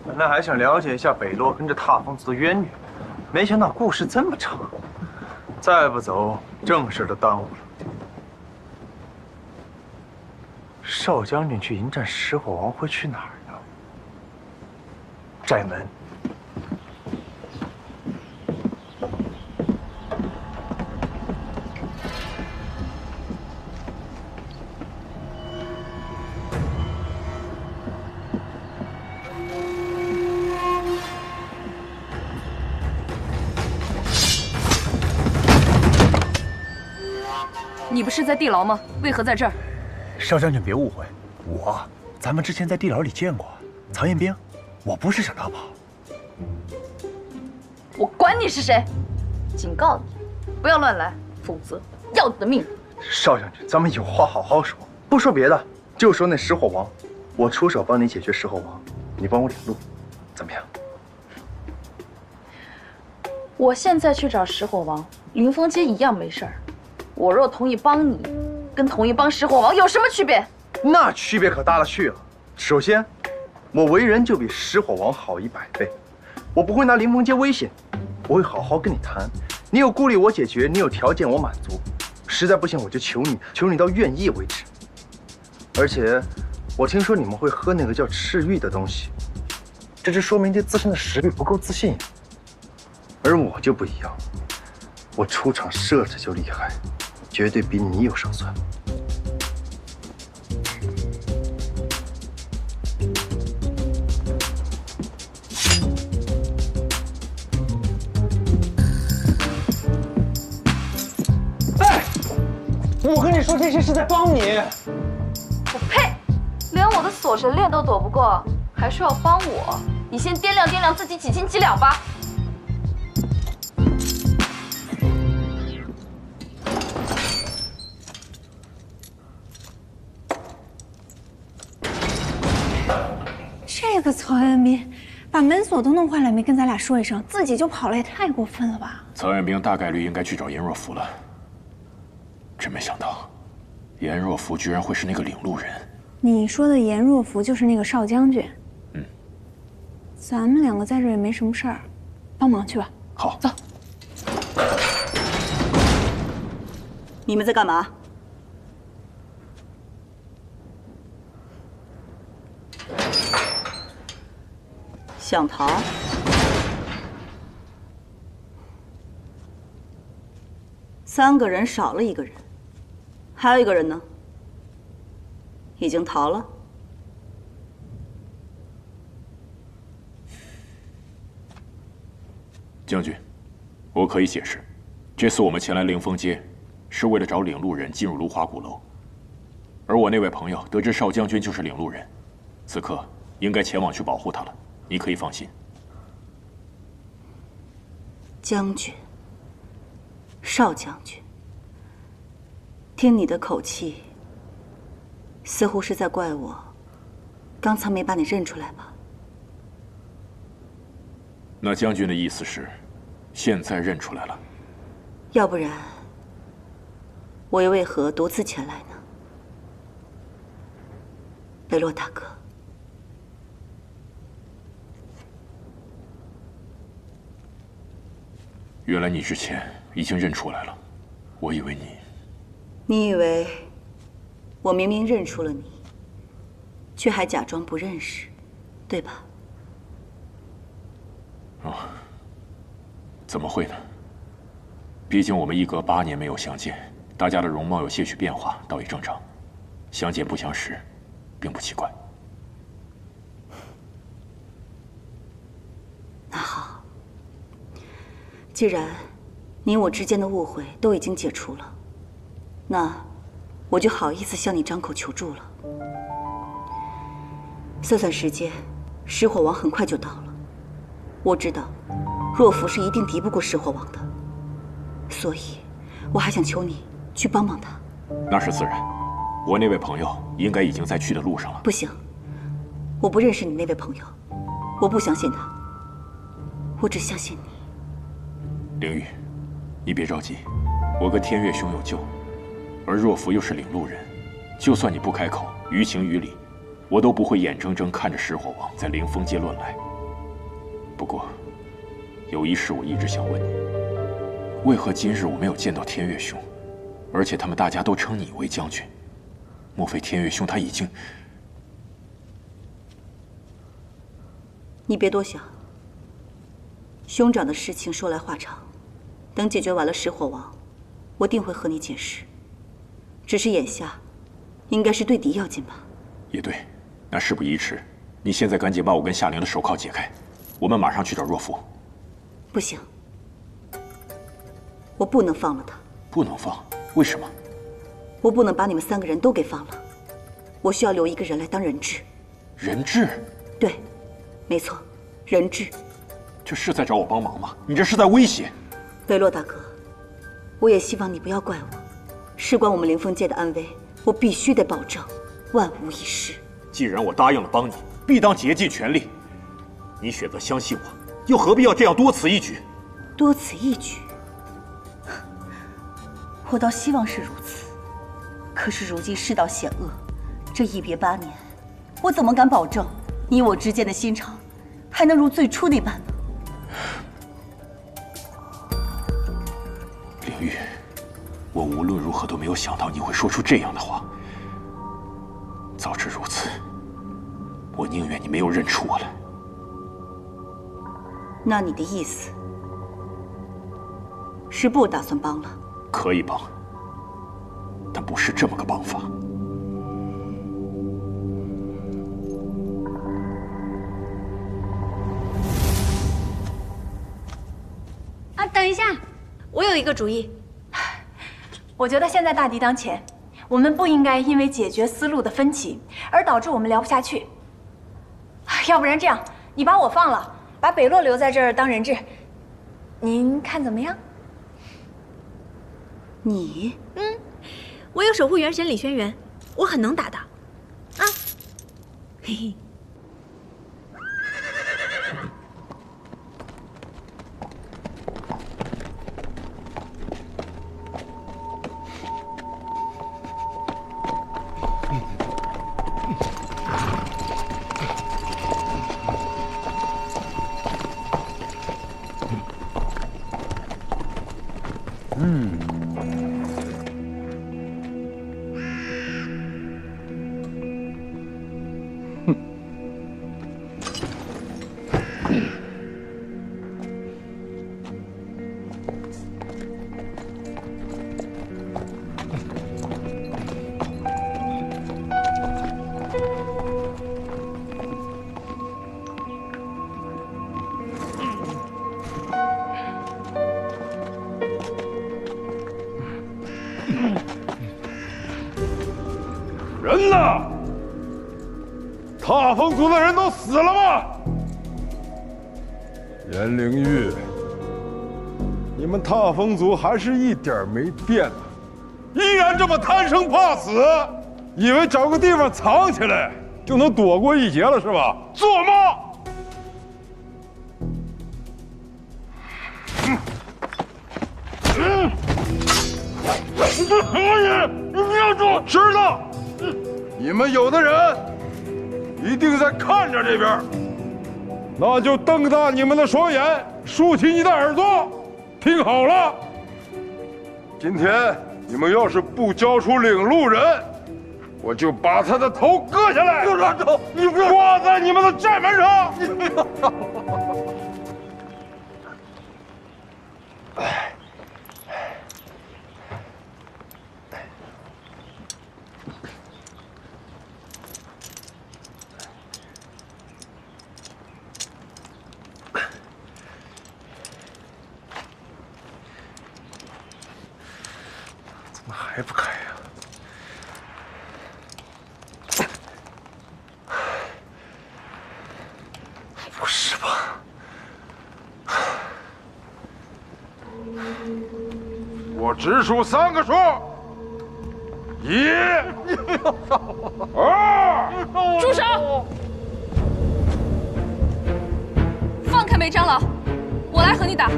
本来还想了解一下北洛跟这踏风族的渊源，没想到故事这么长。再不走，正事都耽误了。少将军去迎战石火王会去哪儿呢？寨门。你不是在地牢吗？为何在这儿？少将军别误会，咱们之前在地牢里见过曹彦兵，我不是想逃跑。我管你是谁，警告你，不要乱来，否则要你的命！少将军，咱们有话好好说，不说别的，就说那石火王，我出手帮你解决石火王，你帮我领路，怎么样？我现在去找石火王，凌风街一样没事儿。我若同意帮你，跟同意帮石火王有什么区别？那区别可大了去了。首先，我为人就比石火王好100倍，我不会拿凌风街威胁你，我会好好跟你谈。你有顾虑我解决，你有条件我满足，实在不行我就求你到愿意为止。而且，我听说你们会喝那个叫赤玉的东西，这就说明对自身的实力不够自信。而我就不一样，我出场设置就厉害，绝对比你有胜算。哎，我跟你说这些是在帮你。我呸！连我的锁神链都躲不过，还说要帮我？你先掂量掂量自己几斤几两吧。这个曹彦斌把门锁都弄坏了，没跟咱俩说一声，自己就跑了，也太过分了吧！曹彦兵大概率应该去找颜若甫了。真没想到，颜若甫居然会是那个领路人。你说的颜若甫就是那个少将军。嗯，咱们两个在这也没什么事儿，帮忙去吧。好，走。你们在干嘛？想逃？3个人少了1个人，还有1个人呢？已经逃了。将军，我可以解释，这次我们前来凌风街，是为了找领路人进入芦华鼓楼，而我那位朋友得知少将军就是领路人，此刻应该前往去保护他了。你可以放心。将军，少将军，听你的口气，似乎是在怪我刚才没把你认出来吧？那将军的意思是，现在认出来了？要不然，我又为何独自前来呢？雷洛大哥。原来你之前已经认出来了，我以为你……你以为我明明认出了你，却还假装不认识，对吧？哦，怎么会呢？毕竟我们一隔8年没有相见，大家的容貌有些许变化，倒也正常。相见不相识，并不奇怪。那好。既然你我之间的误会都已经解除了，那我就好意思向你张口求助了。算算时间，石火王很快就到了。我知道，若甫是一定敌不过石火王的，所以我还想求你去帮帮他。那是自然，我那位朋友应该已经在去的路上了。不行，我不认识你那位朋友，我不相信他，我只相信你。凌玉，你别着急，我跟天月兄有救，而若甫又是领路人，就算你不开口，于情于理，我都不会眼睁睁看着石火王在凌风街乱来。不过，有一事我一直想问你：为何今日我没有见到天月兄，而且他们大家都称你为将军？莫非天月兄他已经……你别多想。兄长的事情说来话长，等解决完了石火王，我定会和你解释。只是眼下，应该是对敌要紧吧？也对，那事不宜迟，你现在赶紧把我跟夏玲的手铐解开，我们马上去找若甫。不行，我不能放了他。不能放？为什么？我不能把你们3个人都给放了，我需要留一个人来当人质。人质？对，没错，人质。这是在找我帮忙吗？你这是在威胁。北洛大哥，我也希望你不要怪我，事关我们凌风界的安危，我必须得保证万无一失。既然我答应了帮你，必当竭尽全力。你选择相信我，又何必要这样多此一举？多此一举，我倒希望是如此。可是如今世道险恶，这一别8年，我怎么敢保证你我之间的心肠还能如最初那般呢？凌玉，我无论如何都没有想到你会说出这样的话。早知如此，我宁愿你没有认出我来。那你的意思是不打算帮了？可以帮，但不是这么个帮法。啊，等一下，我有一个主意。我觉得现在大敌当前，我们不应该因为解决思路的分歧而导致我们聊不下去。要不然这样，你把我放了，把北洛留在这儿当人质，您看怎么样？你？我有守护元神李轩辕，我很能打的。啊，嘿嘿。人呢？踏风族的人都死了吗？颜灵玉，你们踏风族还是一点没变呢，依然这么贪生怕死，以为找个地方藏起来就能躲过一劫了是吧？做梦！你这什么人？你不要住！知道。你们有的人一定在看着这边，那就瞪大你们的双眼，竖起你的耳朵，听好了。今天你们要是不交出领路人，我就把他的头割下来，你不要挂在你们的寨门上。你不要打我！怎么还不开呀？不是吧？我直数3个数：1、2。住手！放开梅长老，我来和你打。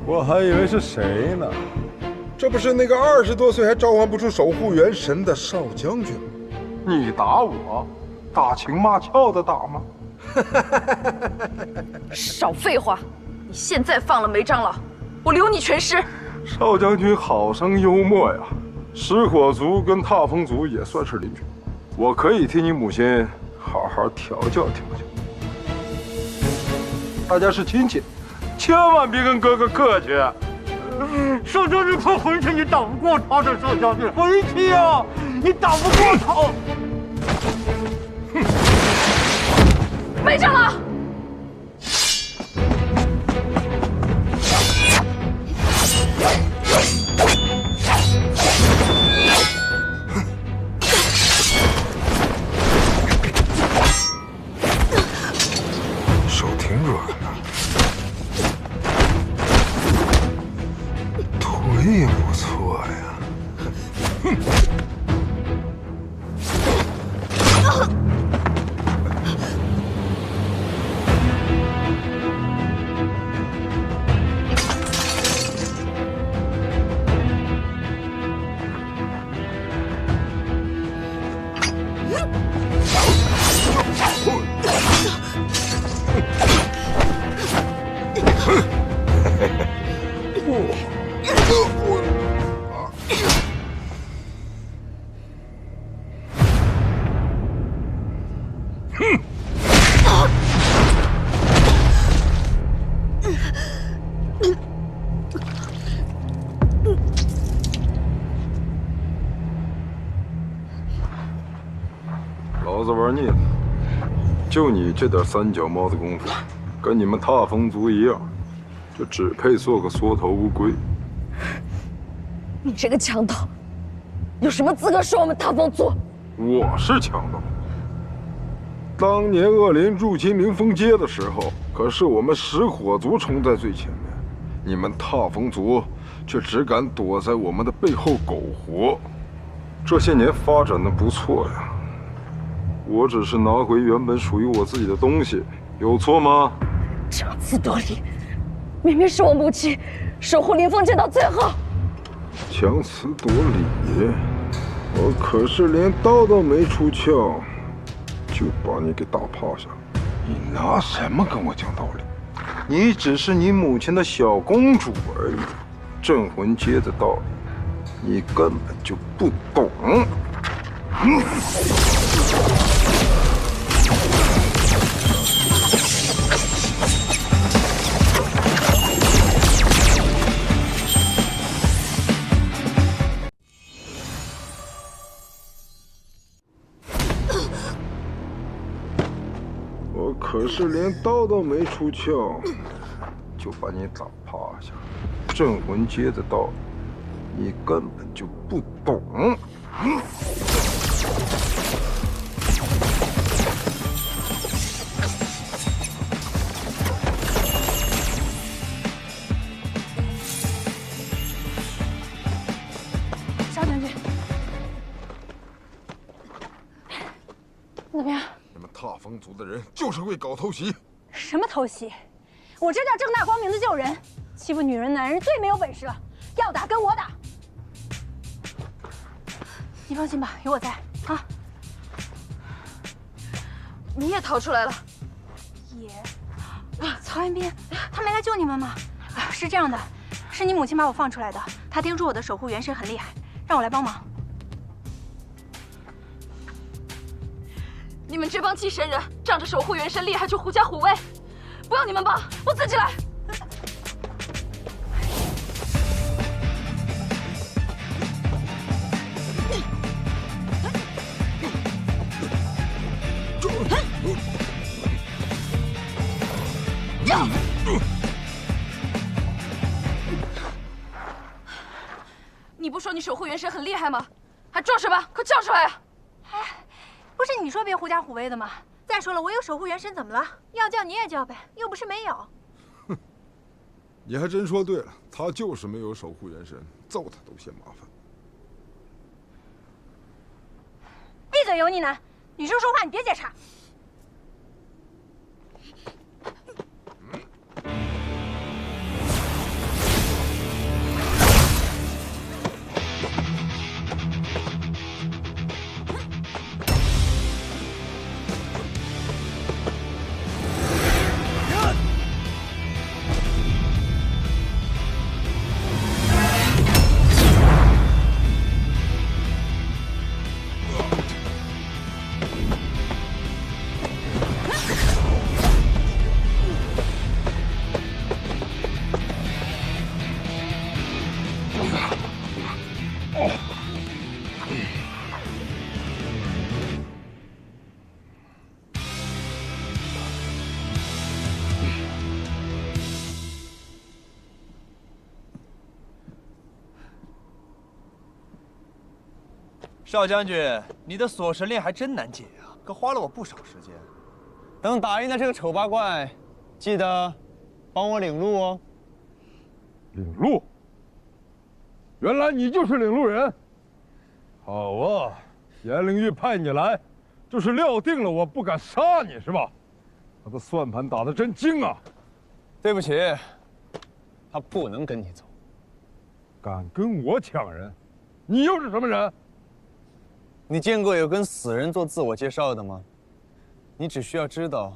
我还以为是谁呢，这不是那个20多岁还召唤不出守护元神的少将军吗？你打我，打情骂俏的打吗？少废话！你现在放了梅长老，我留你全尸。少将军好生幽默呀！石火族跟踏风族也算是邻居，我可以替你母亲好好调教调教。大家是亲戚，千万别跟哥哥客气。少将军，快回去！你打不过他的，少将军，回去呀！你打不过他。梅长老。老子玩腻了，就你这点三脚猫的功夫，跟你们踏风族一样，就只配做个缩头乌龟。你这个强盗，有什么资格说我们踏风族？我是强盗。当年恶灵入侵灵峰街的时候，可是我们食火族冲在最前面，你们踏风族却只敢躲在我们的背后苟活。这些年发展的不错呀，我只是拿回原本属于我自己的东西，有错吗？强词夺理，明明是我母亲守护灵峰街到最后。强词夺理，我可是连刀都没出鞘，就把你给打趴下。你拿什么跟我讲道理？你只是你母亲的小公主而已，镇魂街的道理你根本就不懂。我可是连刀都没出鞘，就把你打趴下。镇魂街的道理你根本就不懂。肖将军，怎么样？你们踏风族的人就是会搞偷袭。什么偷袭？我这叫正大光明的救人，欺负女人男人最没有本事了。要打跟我打。你放心吧，有我在啊。你也逃出来了。也，曹彦斌，他没来救你们吗？是这样的，是你母亲把我放出来的。她听说我的守护元神很厉害，让我来帮忙。你们这帮寄生人仗着守护元神厉害就狐假虎威，不要你们帮，我自己来。你不说你守护元神很厉害吗？还装什么？快叫出来呀！哎，不是你说别狐假虎威的吗？再说了，我有守护元神，怎么了？要叫你也叫呗，又不是没有。哼，你还真说对了，他就是没有守护元神，揍他都嫌麻烦。闭嘴，油腻男！女生说话你别解岔。少将军，你的锁神链还真难解呀，可花了我不少时间。等打赢了这个丑八怪，记得帮我领路哦。领路？原来你就是领路人。好啊，严灵玉派你来，就是料定了我不敢杀你是吧？他的算盘打得真精啊！对不起，他不能跟你走。敢跟我抢人，你又是什么人？你见过有跟死人做自我介绍的吗？你只需要知道，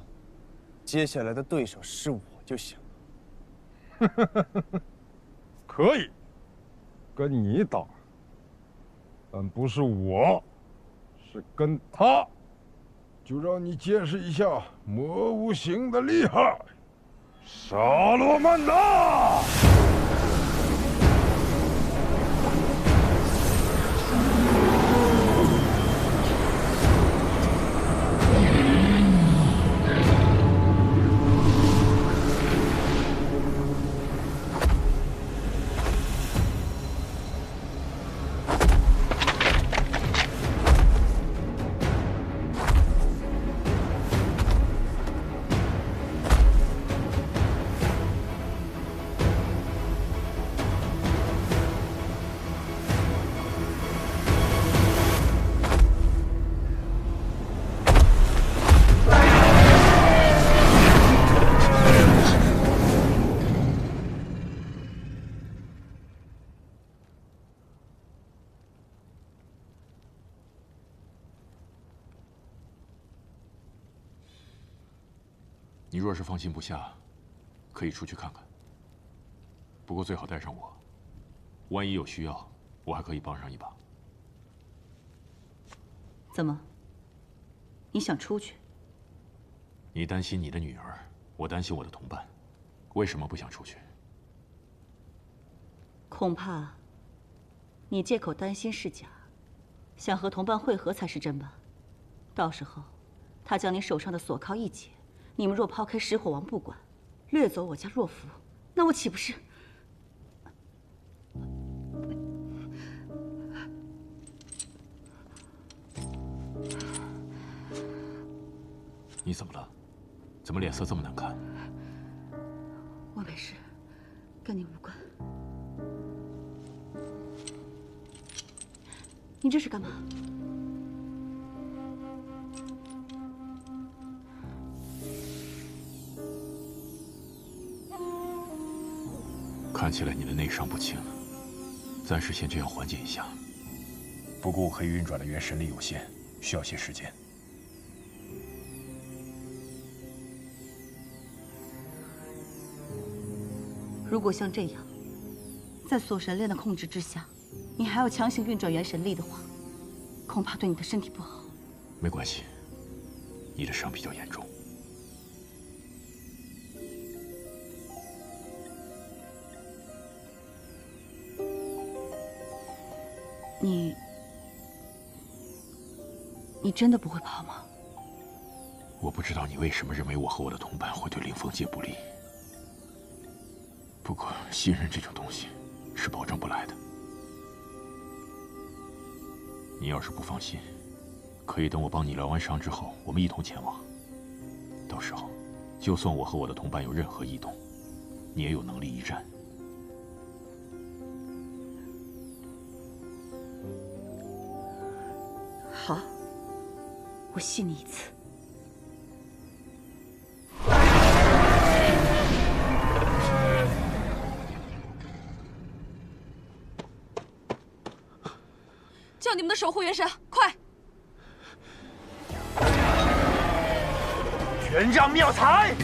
接下来的对手是我就行了。可以，跟你打，但不是我，是跟他。就让你见识一下魔无形的厉害。沙罗曼达！你若是放心不下，可以出去看看。不过最好带上我，万一有需要，我还可以帮上一把。怎么？你想出去？你担心你的女儿，我担心我的同伴，为什么不想出去？恐怕你借口担心是假，想和同伴会合才是真吧？到时候，他将你手上的锁铐一解。 你们若抛开石火王不管，掠走我家洛夫，那我岂不是？你怎么了？怎么脸色这么难看？我没事，跟你无关。你这是干嘛？ 看起来你的内伤不轻，暂时先这样缓解一下。不过我可以运转的元神力有限，需要些时间。如果像这样，在锁神链的控制之下，你还要强行运转元神力的话，恐怕对你的身体不好。没关系，你的伤比较严重。 你真的不会跑吗？我不知道你为什么认为我和我的同伴会对凌风界不利。不过信任这种东西是保证不来的。你要是不放心，可以等我帮你疗完伤之后，我们一同前往。到时候，就算我和我的同伴有任何异动，你也有能力一战。 好，我信你一次。叫你们的守护元神，快！权杖妙才，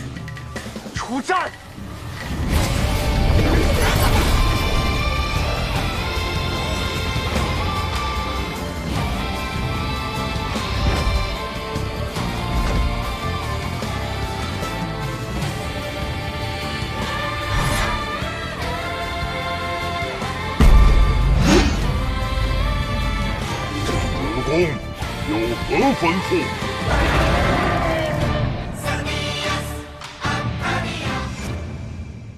出战！ 有何吩咐？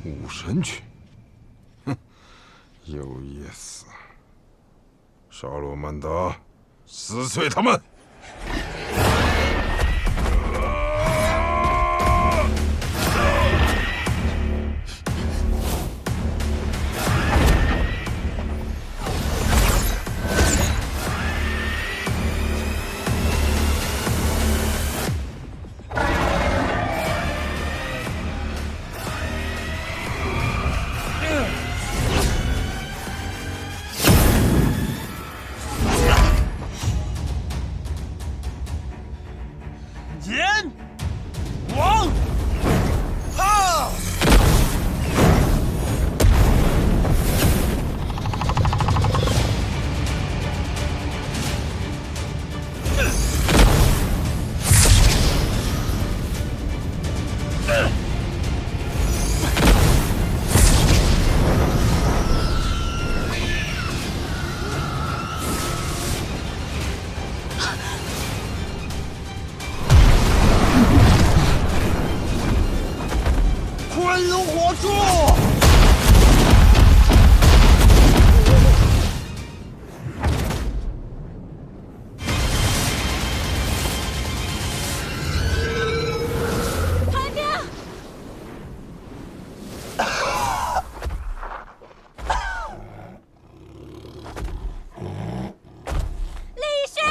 武神曲，哼，有意思。沙罗曼达，撕碎他们！抓住！团兵，李学元。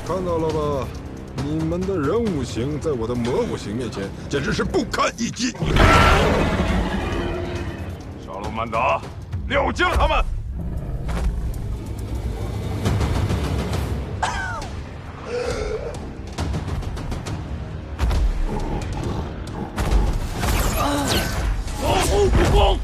看到了吧？你们的人五行在我的魔五行面前简直是不堪一击。沙罗曼达，廖将他们！保护不公！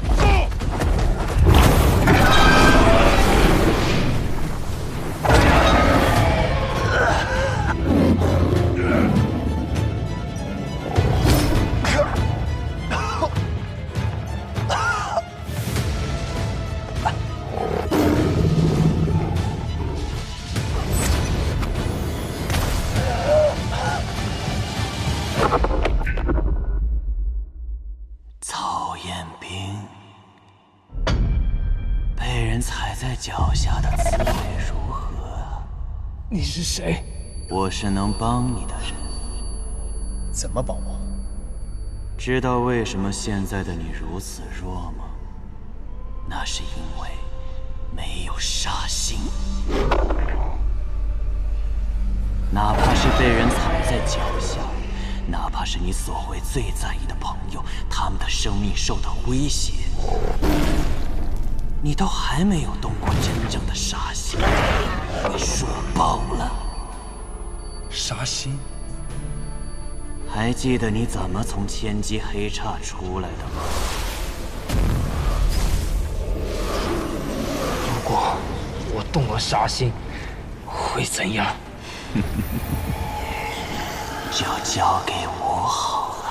曹彦兵，被人踩在脚下的滋味如何？你是谁？我是能帮你的人。怎么帮我？知道为什么现在的你如此弱吗？那是因为没有杀心。哪怕是被人踩在脚下，哪怕是你所谓最在意的朋友，他们的生命受到威胁，你都还没有动过真正的杀心，你弱爆了。杀心？还记得你怎么从千机黑叉出来的吗？如果我动了杀心，会怎样？就交给我好了。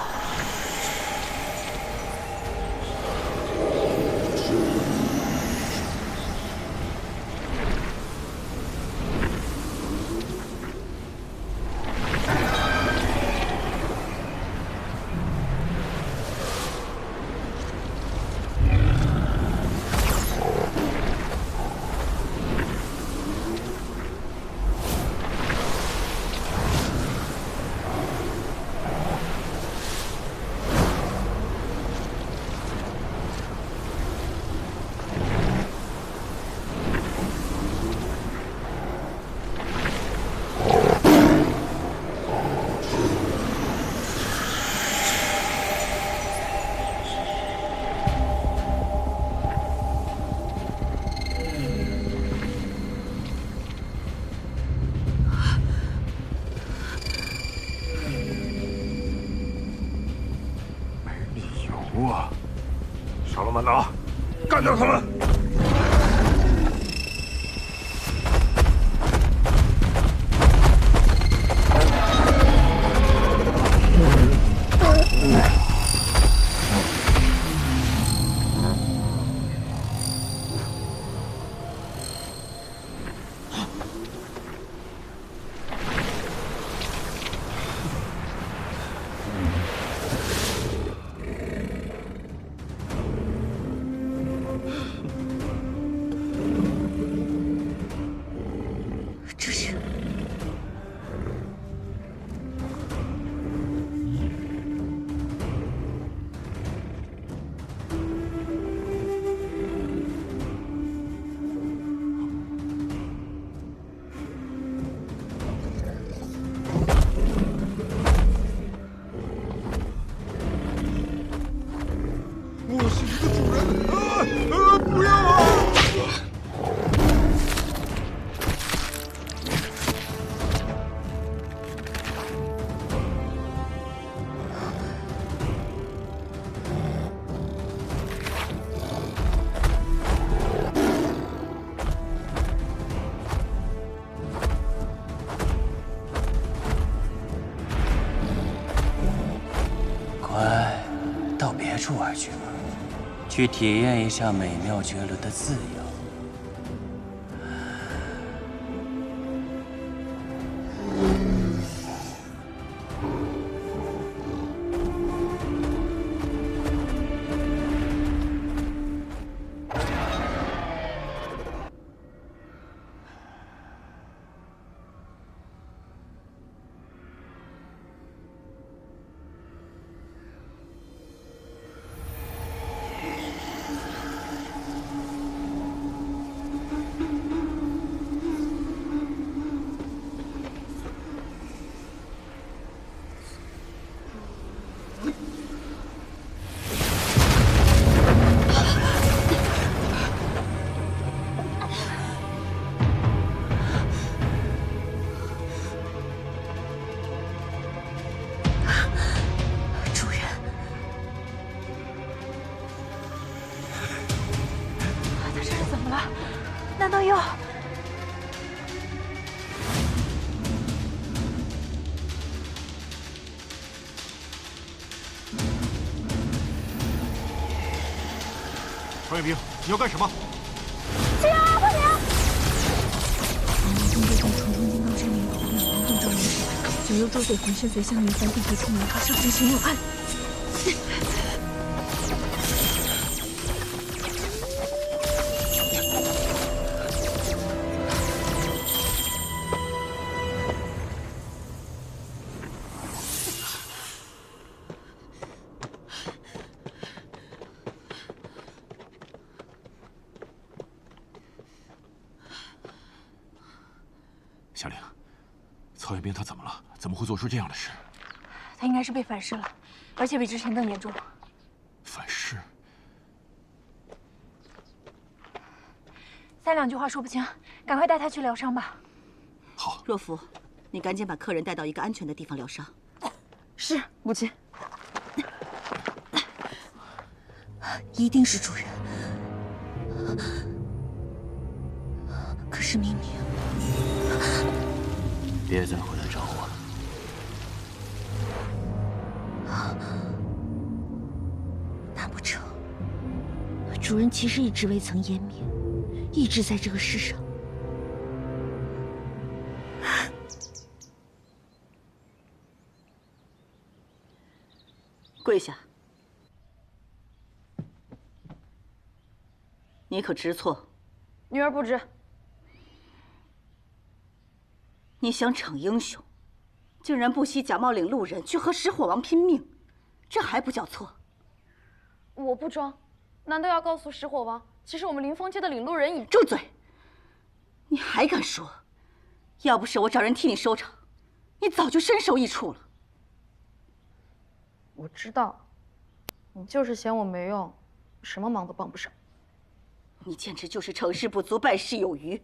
哇！沙罗曼达，干掉他们！主人，不要啊！快到别处玩去吧，去体验一下美妙绝伦的自由。难道又……双月兵，你要干什么？青儿，快点！通过重重金刚之名，动召元神，左右周岁浑身随相应三地合出门，上前行有案。夏玲，曹元兵他怎么了？怎么会做出这样的事？他应该是被反噬了，而且比之前更严重。反噬？三两句话说不清，赶快带他去疗伤吧。好，若甫，你赶紧把客人带到一个安全的地方疗伤。是，母亲。一定是主人。可是明明……别再回来找我了。难不成主人其实一直未曾湮灭，一直在这个世上？跪下！你可知错？女儿不知。你想逞英雄，竟然不惜假冒领路人去和石火王拼命，这还不叫错？我不装，难道要告诉石火王，其实我们临风街的领路人已……住嘴！你还敢说？要不是我找人替你收场，你早就身首异处了。我知道，你就是嫌我没用，什么忙都帮不上。你简直就是成事不足败事有余。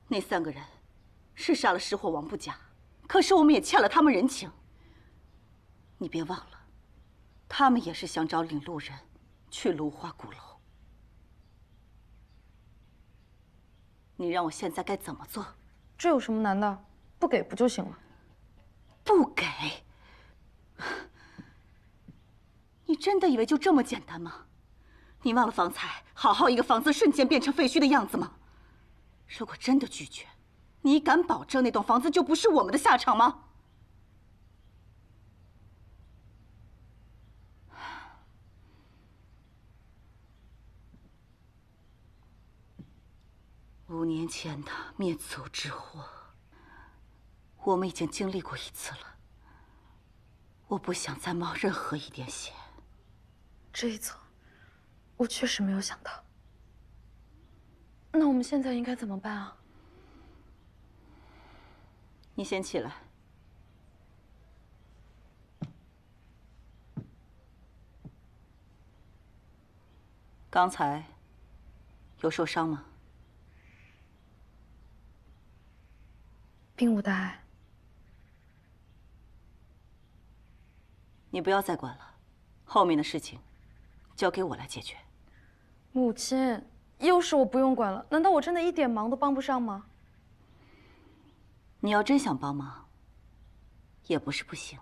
那3个人是杀了石火王不假，可是我们也欠了他们人情。你别忘了，他们也是想找领路人去芦花鼓楼。你让我现在该怎么做？这有什么难的？不给不就行了？不给？你真的以为就这么简单吗？你忘了方才好好一个房子瞬间变成废墟的样子吗？如果真的拒绝，你敢保证那栋房子就不是我们的下场吗？5年前的灭族之祸，我们已经经历过1次了。我不想再冒任何一点险。这一层，我确实没有想到。那我们现在应该怎么办啊？你先起来。刚才有受伤吗？并无大碍。你不要再管了，后面的事情交给我来解决。母亲，又是我不用管了，难道我真的一点忙都帮不上吗？你要真想帮忙，也不是不行。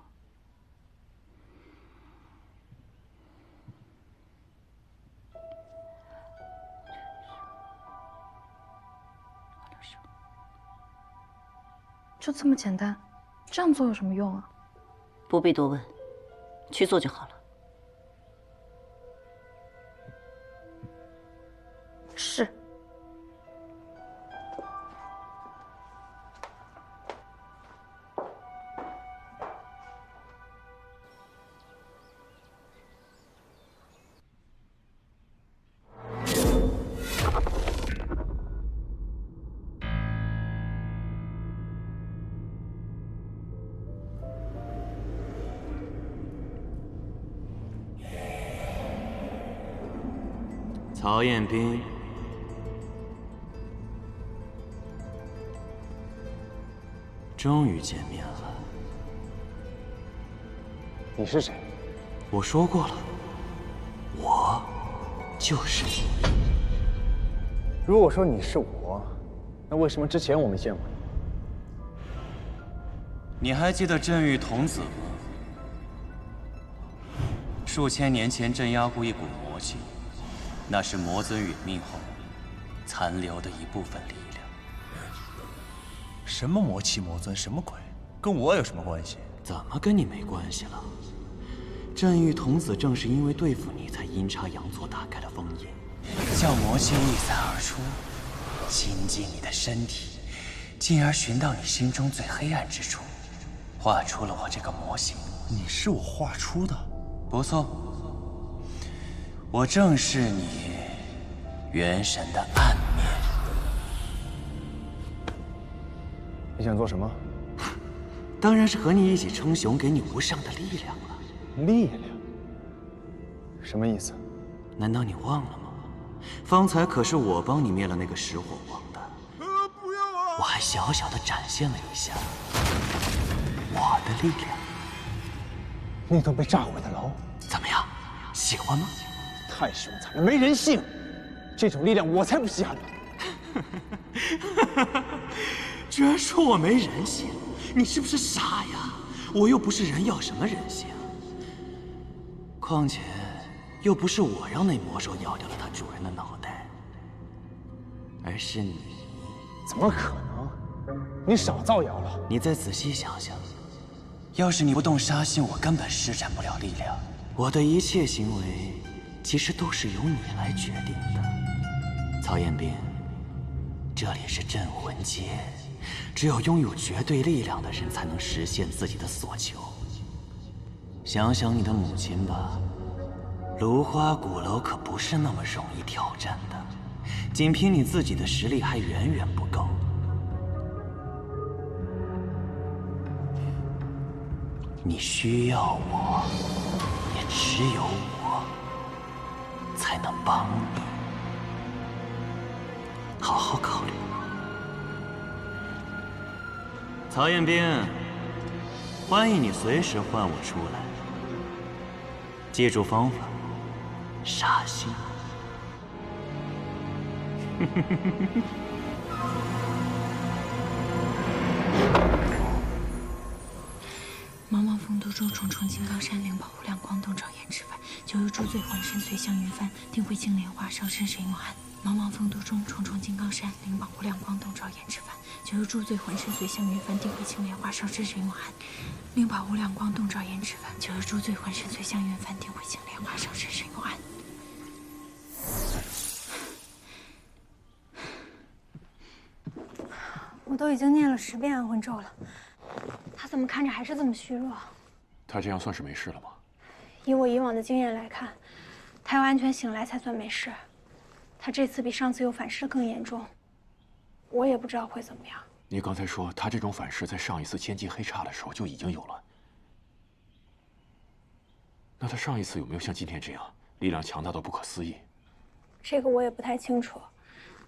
就这么简单，这样做有什么用啊？不必多问，去做就好了。是。曹彦斌，终于见面了。你是谁？我说过了，我就是你。如果说你是我，那为什么之前我没见过你？你还记得镇狱童子吗？数千年前镇压过一股魔气。那是魔尊殒命后残留的一部分力量。什么魔气魔尊，什么鬼？跟我有什么关系？怎么跟你没关系了？镇狱童子正是因为对付你，才阴差阳错打开了封印，叫魔气一散而出，侵进你的身体，进而寻到你心中最黑暗之处，画出了我这个模型。你是我画出的？不错。我正是你元神的暗面。你想做什么？当然是和你一起称雄，给你无上的力量了。力量？什么意思？难道你忘了吗？方才可是我帮你灭了那个食火王的。不要啊！我还小小的展现了一下我的力量。那栋被炸毁的楼，怎么样？喜欢吗？太凶残了，没人性！这种力量我才不稀罕呢！居然说我没人性，你是不是傻呀？我又不是人，要什么人性？况且，又不是我让那魔兽咬掉了它主人的脑袋，而是你。怎么可能？你少造谣了！你再仔细想想，要是你不动杀心，我根本施展不了力量。我的一切行为。其实都是由你来决定的，曹彦斌。这里是镇魂街，只有拥有绝对力量的人才能实现自己的所求。想想你的母亲吧，芦花鼓楼可不是那么容易挑战的，仅凭你自己的实力还远远不够。你需要我，也只有我才能帮你。好好考虑。曹彦斌，欢迎你随时唤我出来。记住方法，杀心。茫茫风度中，重重金刚山，灵宝无量光，洞照颜值凡。九幽诸罪魂身随向云帆，定慧青莲花，上身神永安。茫茫风度中，重重金刚山，灵宝无量光，洞照颜值凡。九幽诸罪魂身随向云帆，定慧青莲花，上身神永安。灵宝无量光，洞照颜值凡。九幽诸罪魂身随向云帆，定慧青莲花，上身神永安。我都已经念了10遍安魂咒了，他怎么看着还是这么虚弱？他这样算是没事了吗？以我以往的经验来看，他要安全醒来才算没事。他这次比上次有反噬更严重，我也不知道会怎么样。你刚才说他这种反噬在上一次千机黑叉的时候就已经有了，那他上一次有没有像今天这样力量强大到不可思议？这个我也不太清楚，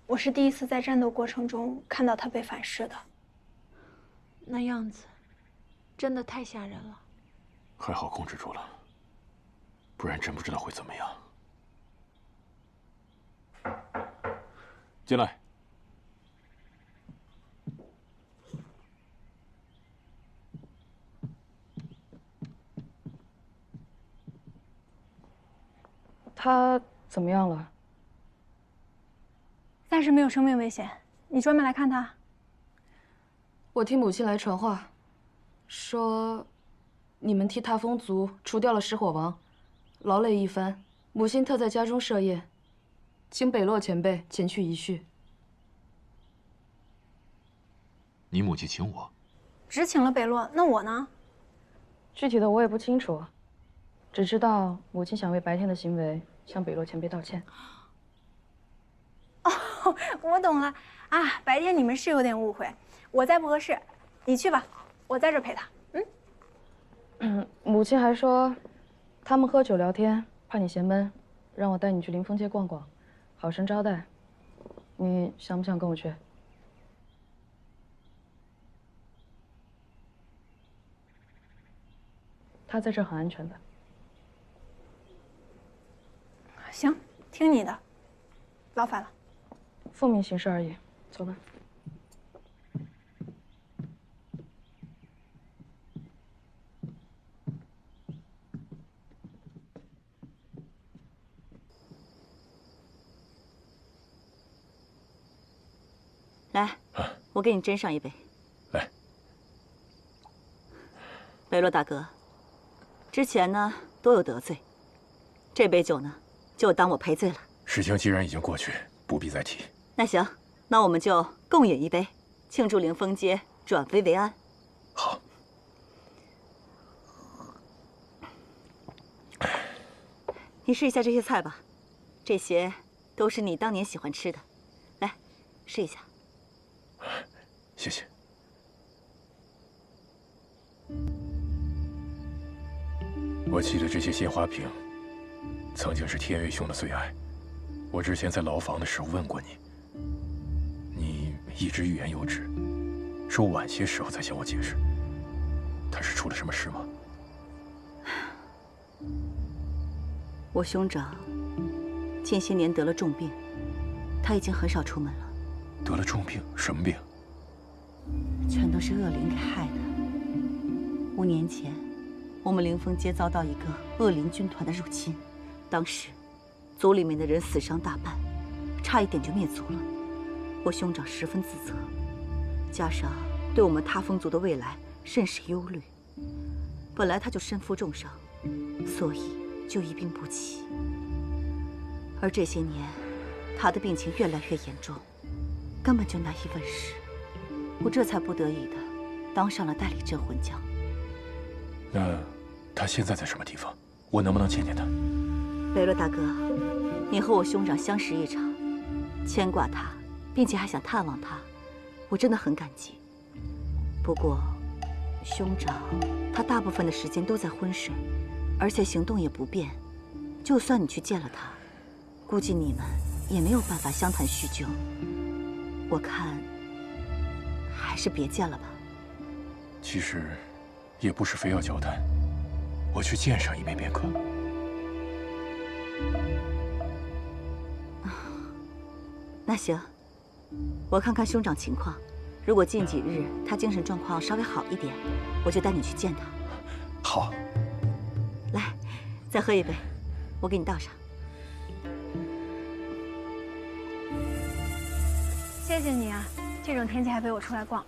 我是第一次在战斗过程中看到他被反噬的。那样子，真的太吓人了。还好控制住了，不然真不知道会怎么样。进来。他怎么样了？暂时没有生命危险。你专门来看他？我听母亲来传话，说你们替踏风族除掉了食火王，劳累一番，母亲特在家中设宴，请北洛前辈前去一叙。你母亲请我？只请了北洛，那我呢？具体的我也不清楚，只知道母亲想为白天的行为向北洛前辈道歉。哦，我懂了啊！白天你们是有点误会，我在不合适，你去吧，我在这陪他。母亲还说，他们喝酒聊天，怕你嫌闷，让我带你去临风街逛逛，好生招待。你想不想跟我去？他在这儿很安全的。行，听你的，劳烦了。奉命行事而已，走吧。来，我给你斟上一杯。来，北洛大哥，之前呢多有得罪，这杯酒呢就当我赔罪了。事情既然已经过去，不必再提。那行，那我们就共饮一杯，庆祝凌风街转危为安。好。你试一下这些菜吧，这些都是你当年喜欢吃的，来，试一下。谢谢。我记得这些鲜花瓶，曾经是天月兄的最爱。我之前在牢房的时候问过你，你一直欲言又止，说晚些时候再向我解释。他是出了什么事吗？我兄长近些年得了重病，他已经很少出门了。得了重病？什么病？全都是恶灵给害的。5年前，我们凌风街遭到一个恶灵军团的入侵，当时族里面的人死伤大半，差一点就灭族了。我兄长十分自责，加上对我们踏风族的未来甚是忧虑，本来他就身负重伤，所以就一病不起。而这些年，他的病情越来越严重，根本就难以问世。我这才不得已的当上了代理镇魂将。那他现在在什么地方？我能不能见见他？北洛大哥，你和我兄长相识一场，牵挂他，并且还想探望他，我真的很感激。不过，兄长他大部分的时间都在昏睡，而且行动也不便，就算你去见了他，估计你们也没有办法相谈叙旧。我看还是别见了吧。其实也不是非要交谈，我去见上一面便可。那行，我看看兄长情况，如果近几日他精神状况稍微好一点，我就带你去见他。好。来，再喝一杯，我给你倒上。谢谢你啊，这种天气还陪我出来逛。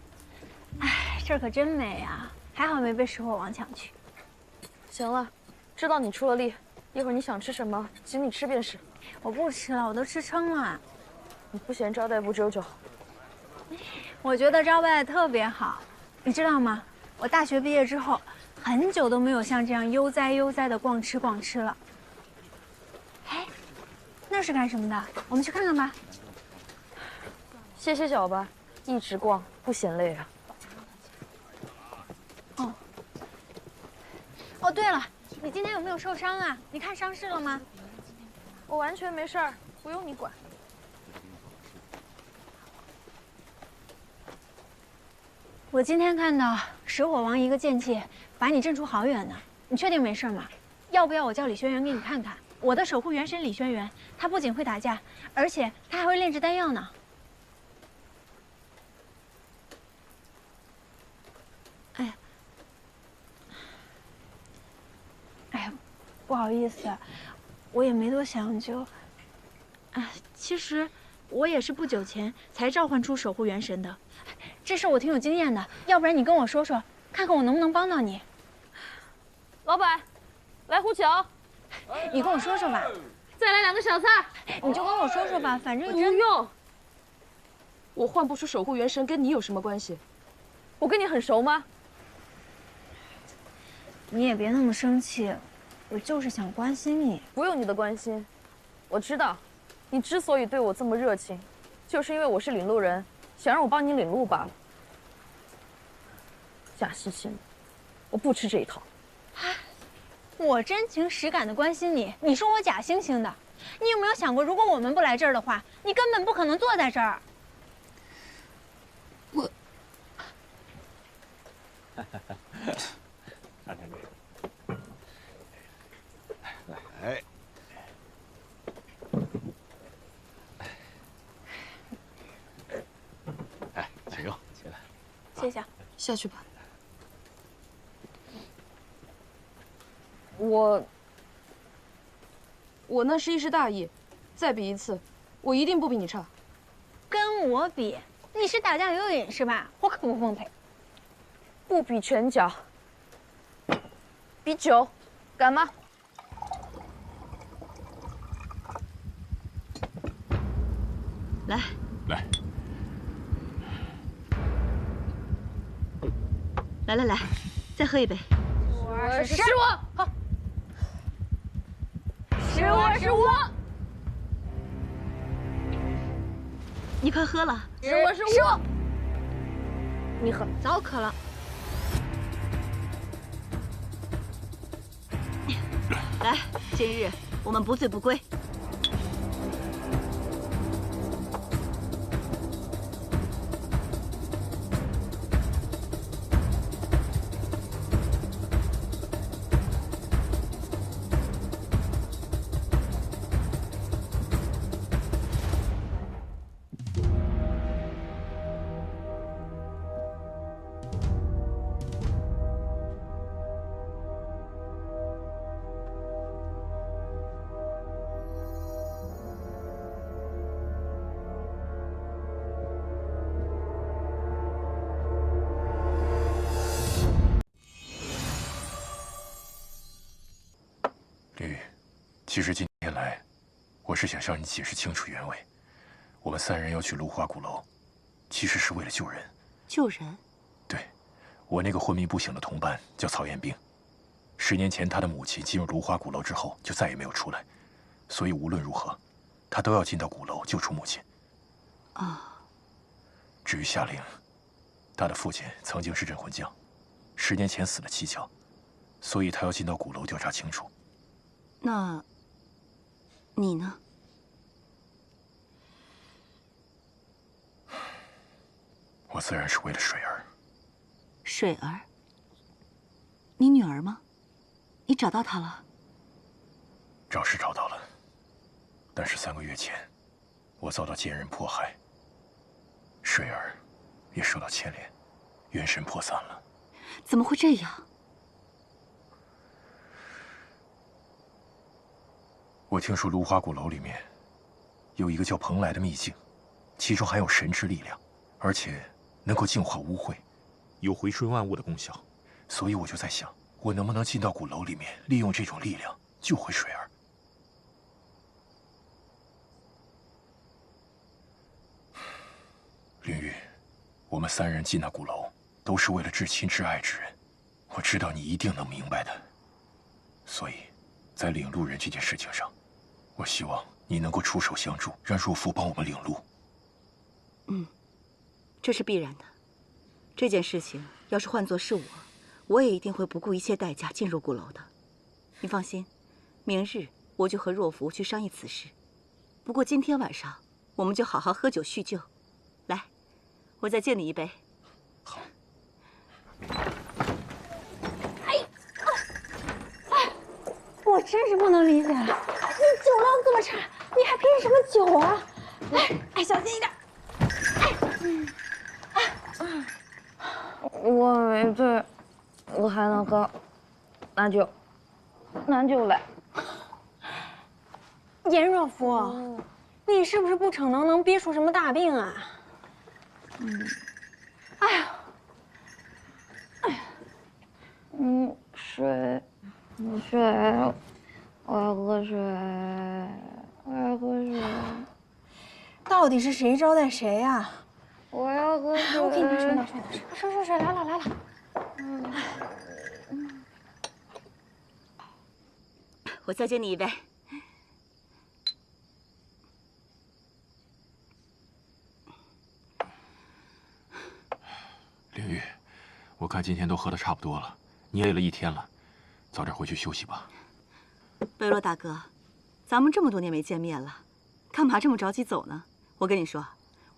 哎，这儿可真美啊，还好没被食火王抢去。行了，知道你出了力，一会儿你想吃什么，请你吃便是。我不吃了，我都吃撑了。你不嫌招待不周就好。我觉得招待的特别好，你知道吗？我大学毕业之后，很久都没有像这样悠哉悠哉的逛吃了。哎，那是干什么的？我们去看看吧。歇歇脚吧，一直逛不嫌累啊。哦，对了，你今天有没有受伤啊？你看伤势了吗？我完全没事儿，不用你管。我今天看到石火王一个剑气把你震出好远呢，你确定没事吗？要不要我叫李轩辕给你看看？我的守护元神李轩辕，他不仅会打架，而且他还会炼制丹药呢。哎呀，不好意思，我也没多想就。其实我也是不久前才召唤出守护元神的。 这事我挺有经验的，要不然你跟我说说，看看我能不能帮到你。老板，来壶酒。你跟我说说吧。再来2个小菜。你就跟我说说吧，反正不用。我换不出守护元神，跟你有什么关系？我跟你很熟吗？你也别那么生气，我就是想关心你。不用你的关心，我知道，你之所以对我这么热情，就是因为我是领路人。 想让我帮你领路罢了，假惺惺的，我不吃这一套。我真情实感的关心你，你说我假惺惺的。你有没有想过，如果我们不来这儿的话，你根本不可能坐在这儿。我，看看这个，来。 请用，起来。谢谢。下去吧。我那是一时大意，再比一次，我一定不比你差。跟我比，你是打架有瘾是吧？我可不奉陪。不比拳脚，比酒，敢吗？来。来。 来，再喝一杯。是我，好，是我，你快喝了。是我，你喝，早渴了。来，今日我们不醉不归。 其实今天来，我是想向你解释清楚原委。我们3人要去芦花鼓楼，其实是为了救人。救人？对，我那个昏迷不醒的同伴叫曹彦兵，10年前他的母亲进入芦花鼓楼之后就再也没有出来，所以无论如何，他都要进到鼓楼救出母亲。啊。至于夏灵，他的父亲曾经是镇魂将，10年前死了蹊跷，所以他要进到鼓楼调查清楚。那。 你呢？我自然是为了水儿。水儿？你女儿吗？你找到她了？找是找到了，但是3个月前，我遭到奸人迫害，水儿也受到牵连，元神破散了。怎么会这样？ 我听说芦花鼓楼里面有一个叫蓬莱的秘境，其中含有神之力量，而且能够净化污秽，有回春万物的功效。所以我就在想，我能不能进到鼓楼里面，利用这种力量救回水儿？凌玉，我们3人进那鼓楼，都是为了至亲至爱之人，我知道你一定能明白的。所以，在领路人这件事情上，我希望你能够出手相助，让若夫帮我们领路。这是必然的。这件事情要是换作是我，我也一定会不顾一切代价进入鼓楼的。你放心，明日我就和若夫去商议此事。不过今天晚上我们就好好喝酒叙旧。来，我再敬你一杯。好。我真是不能理解了，你酒量这么差，你还拼什么酒啊？来，小心一点。我没醉，我还能喝，拿酒，拿酒来。颜若夫，你是不是不逞能憋出什么大病啊？哎呀，水，我要喝水，我要喝水。到底是谁招待谁呀？我要喝水。我给你拿水，拿水，来了。我再敬你一杯。凌玉，我看今天都喝得差不多了，你也累了一天了，早点回去休息吧。贝洛大哥，咱们这么多年没见面了，干嘛这么着急走呢？我跟你说，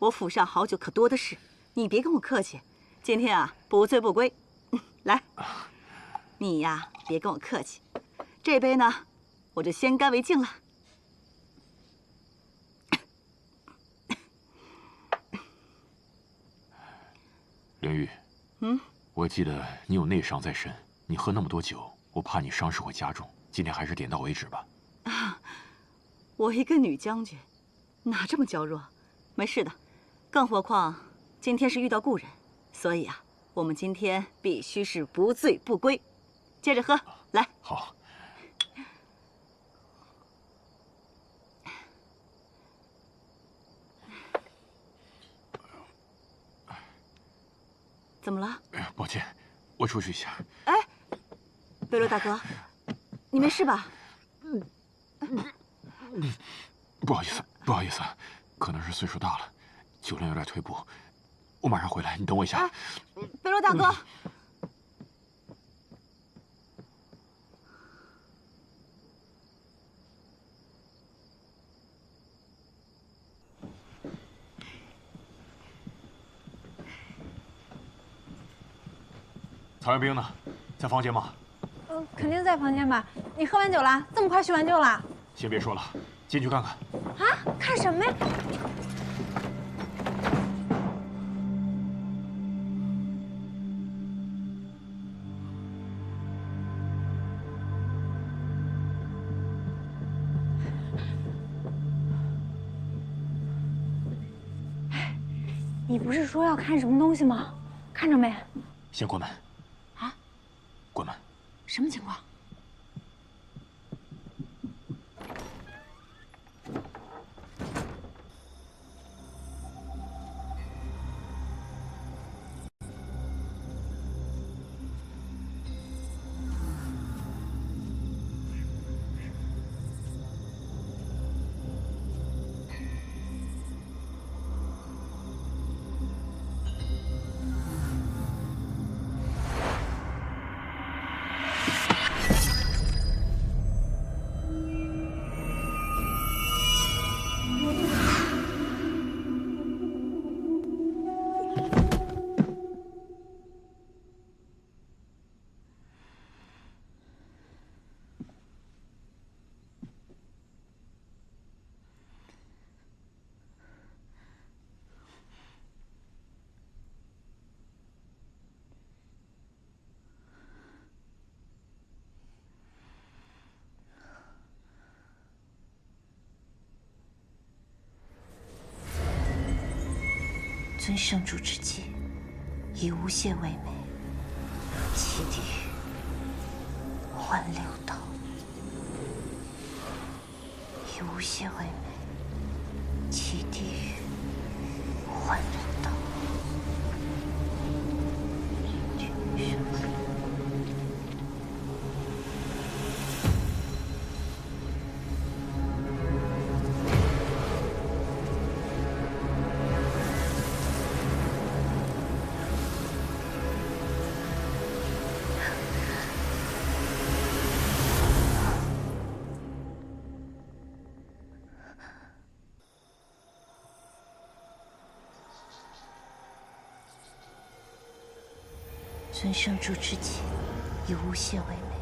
我府上好酒可多的是，你别跟我客气。今天啊，不醉不归。来，你呀，别跟我客气。这杯呢，我就先干为敬了。凌玉，我记得你有内伤在身，你喝那么多酒，我怕你伤势会加重。今天还是点到为止吧。我一个女将军，哪这么娇弱？没事的，更何况今天是遇到故人，所以啊，我们今天必须是不醉不归。接着喝，来。好。怎么了？抱歉，我出去一下。哎，贝洛大哥，你没事吧？不好意思，可能是岁数大了，酒量有点退步。我马上回来，你等我一下。贝洛大哥。曹元兵呢？在房间吗？肯定在房间吧？你喝完酒了？这么快叙完旧了？先别说了，进去看看。啊？看什么呀？你不是说要看什么东西吗？看着没？先关门。啊？关门。什么情况？遵圣主之计，以无懈为美，弃地狱，还六道。以无懈为美，弃地狱，还六道。尊圣主之前，以无限为美，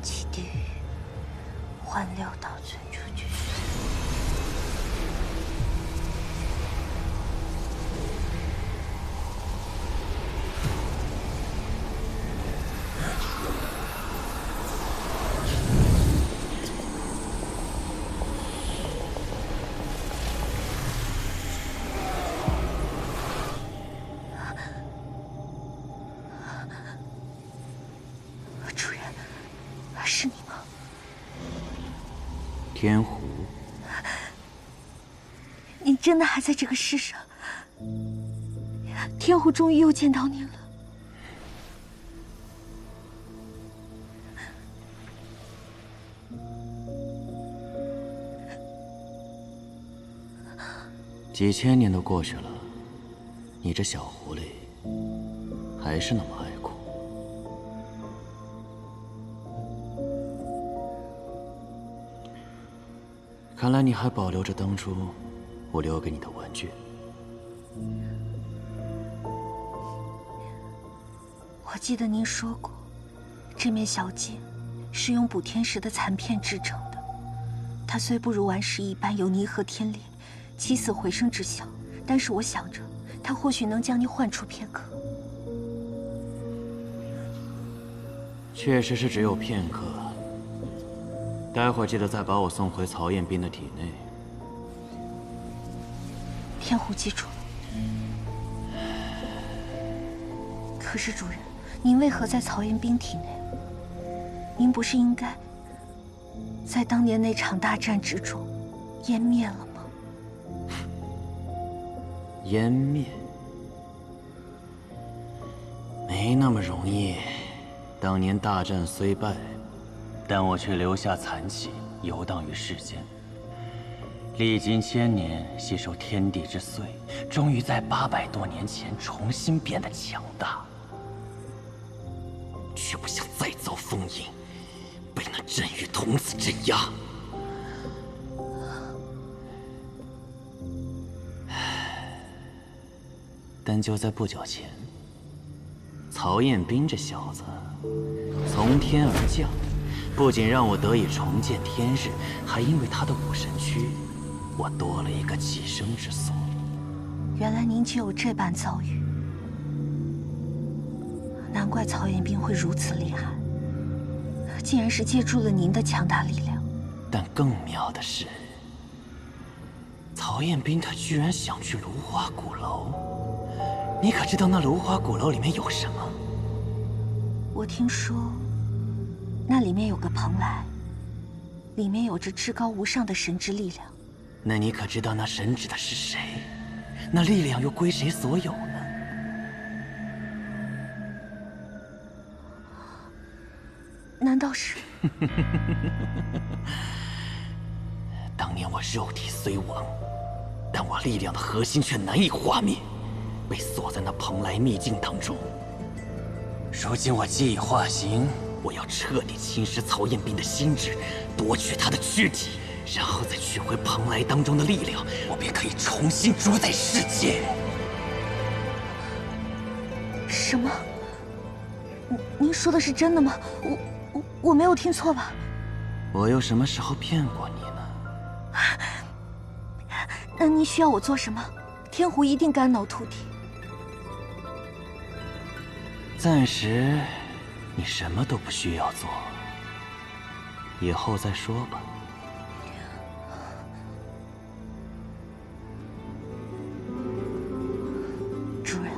其地狱换六道尊主之身。天狐，你真的还在这个世上？天狐终于又见到你了。几千年都过去了，你这小狐狸还是那么爱哭。看来你还保留着当初我留给你的玩具。我记得您说过，这面小剑是用补天石的残片制成的。它虽不如顽石一般有泥和天裂、起死回生之效，但是我想着，它或许能将你唤出片刻。确实是只有片刻。待会儿记得再把我送回曹彦斌的体内。天狐记住了。可是主人，您为何在曹彦斌体内？您不是应该在当年那场大战之中湮灭了吗？湮灭？没那么容易。当年大战虽败，但我却留下残气，游荡于世间。历经千年，吸收天地之髓，终于在800多年前重新变得强大。却不想再遭封印，被那镇狱童子镇压。但就在不久前，曹彦斌这小子从天而降。不仅让我得以重见天日，还因为他的武神躯，我多了一个栖身之所。原来您就有这般遭遇，难怪曹彦斌会如此厉害，竟然是借助了您的强大力量。但更妙的是，曹彦斌他居然想去芦花鼓楼。你可知道那芦花鼓楼里面有什么？我听说。那里面有个蓬莱，里面有着至高无上的神之力量。那你可知道那神指的是谁？那力量又归谁所有呢？难道是？当年我肉体虽亡，但我力量的核心却难以化灭，被锁在那蓬莱秘境当中。如今我既已化形。我要彻底侵蚀曹彦斌的心智，夺取他的躯体，然后再取回蓬莱当中的力量，我便可以重新主宰世界。什么？您说的是真的吗？我没有听错吧？我又什么时候骗过你呢？那您需要我做什么？天狐一定肝脑涂地。暂时。你什么都不需要做，以后再说吧。主人，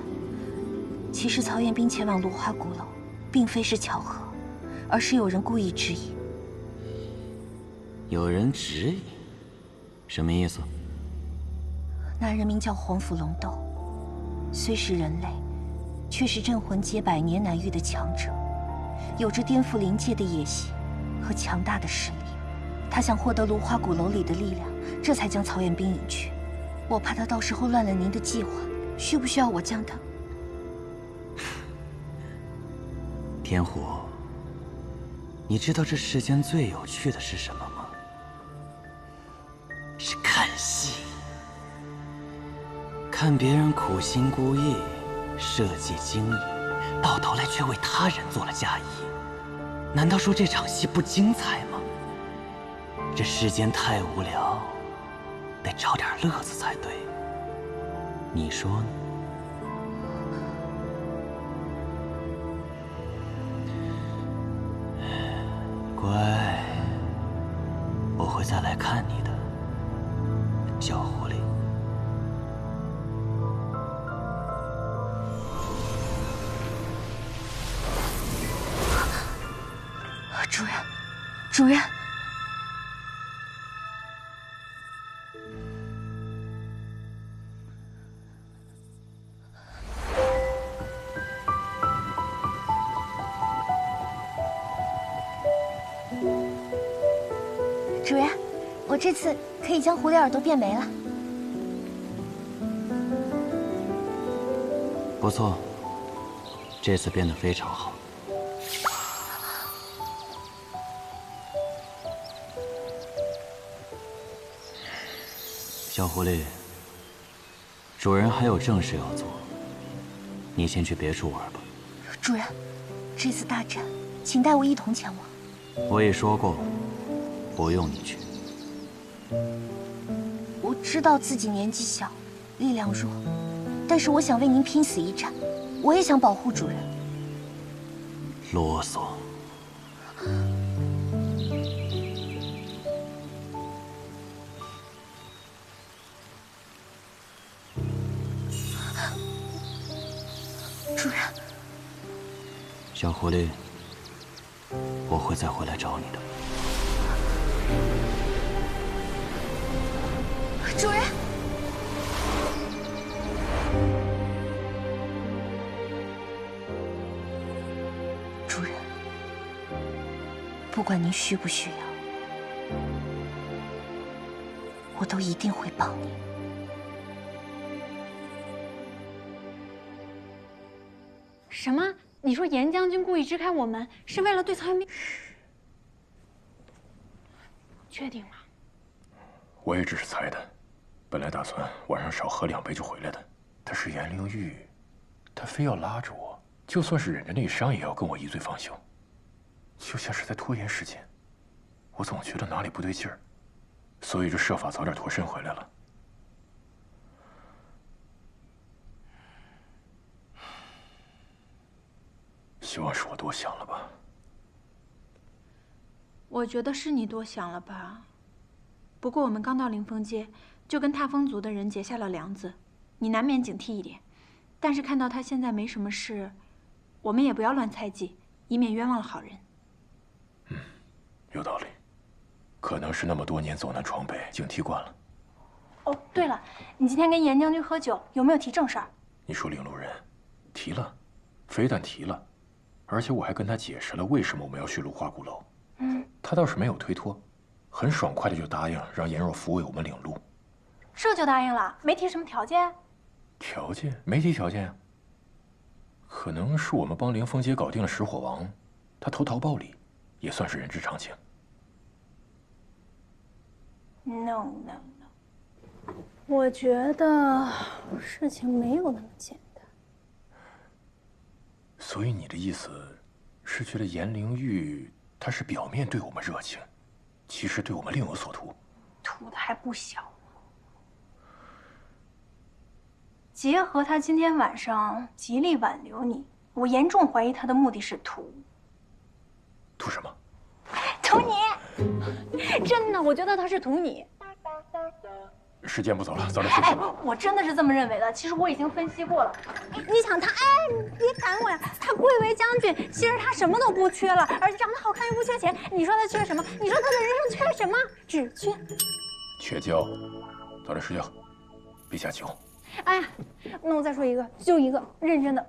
其实曹彦斌前往芦花鼓楼，并非是巧合，而是有人故意指引。有人指引？什么意思？那人名叫黄甫龙斗，虽是人类，却是镇魂阶100年难遇的强者。有着颠覆灵界的野心和强大的实力，他想获得芦花鼓楼里的力量，这才将曹彦斌引去。我怕他到时候乱了您的计划，需不需要我将他？天狐，你知道这世间最有趣的是什么吗？是看戏，看别人苦心孤诣、设计精益。到头来却为他人做了嫁衣，难道说这场戏不精彩吗？这世间太无聊，得找点乐子才对。你说呢？乖，我会再来看你的，小狐狸。主人，主人。主人，我这次可以将狐狸耳朵变没了。不错，这次变得非常好。小狐狸，主人还有正事要做，你先去别处玩吧。主人，这次大战，请带我一同前往。我已说过，不用你去。我知道自己年纪小，力量弱，但是我想为您拼死一战，我也想保护主人。啰嗦。主人，小狐狸，我会再回来找你的。主人，主人，不管您需不需要，我都一定会帮你。什么？你说严将军故意支开我们，是为了对曹元斌？确定吗？我也只是猜的，本来打算晚上少喝2杯就回来的。但是颜灵玉，他非要拉着我，就算是忍着内伤，也要跟我一醉方休，就像是在拖延时间。我总觉得哪里不对劲儿，所以就设法早点脱身回来了。希望是我多想了吧。我觉得是你多想了吧。不过我们刚到凌风街，就跟踏风族的人结下了梁子，你难免警惕一点。但是看到他现在没什么事，我们也不要乱猜忌，以免冤枉了好人。有道理，可能是那么多年走南闯北，警惕惯了。哦，对了，你今天跟严将军喝酒，有没有提正事儿？你说领路人提了，非但提了，而且我还跟他解释了为什么我们要去芦花鼓楼。他倒是没有推脱，很爽快的就答应让颜若抚慰我们领路。这就答应了，没提什么条件？条件没提条件呀。可能是我们帮凌风街搞定了石火王，他投桃报李，也算是人之常情。No， 我觉得事情没有那么简单。所以你的意思是觉得颜灵玉他是表面对我们热情，其实对我们另有所图？图的还不小呢。结合他今天晚上极力挽留你，我严重怀疑他的目的是图什么？图你！真的，我觉得他是图你。时间不早了，早点休息吧。我真的是这么认为的。其实我已经分析过了。你想他，你别赶我呀！他贵为将军，其实他什么都不缺了，而且长得好看又不缺钱。你说他缺什么？你说他的人生缺什么？只缺觉。早点睡觉，别瞎起哄。哎呀，那我再说一个，就一个，认真的。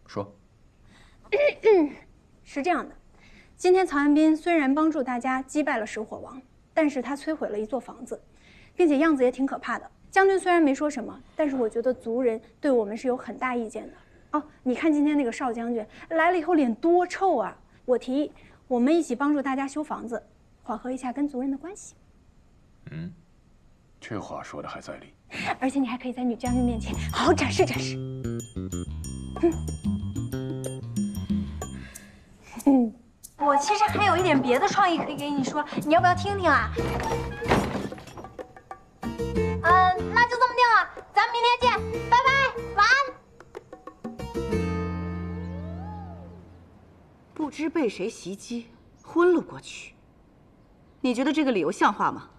说。是这样的，今天曹元斌虽然帮助大家击败了石火王，但是他摧毁了一座房子，并且样子也挺可怕的。将军虽然没说什么，但是我觉得族人对我们是有很大意见的。哦，你看今天那个邵将军来了以后脸多臭啊！我提议我们一起帮助大家修房子，缓和一下跟族人的关系。这话说的还在理。而且你还可以在女将军面前好好展示展示。我其实还有一点别的创意可以给你说，你要不要听听啊？那就这么定了，咱们明天见，拜拜，晚安。不知被谁袭击，昏了过去。你觉得这个理由像话吗？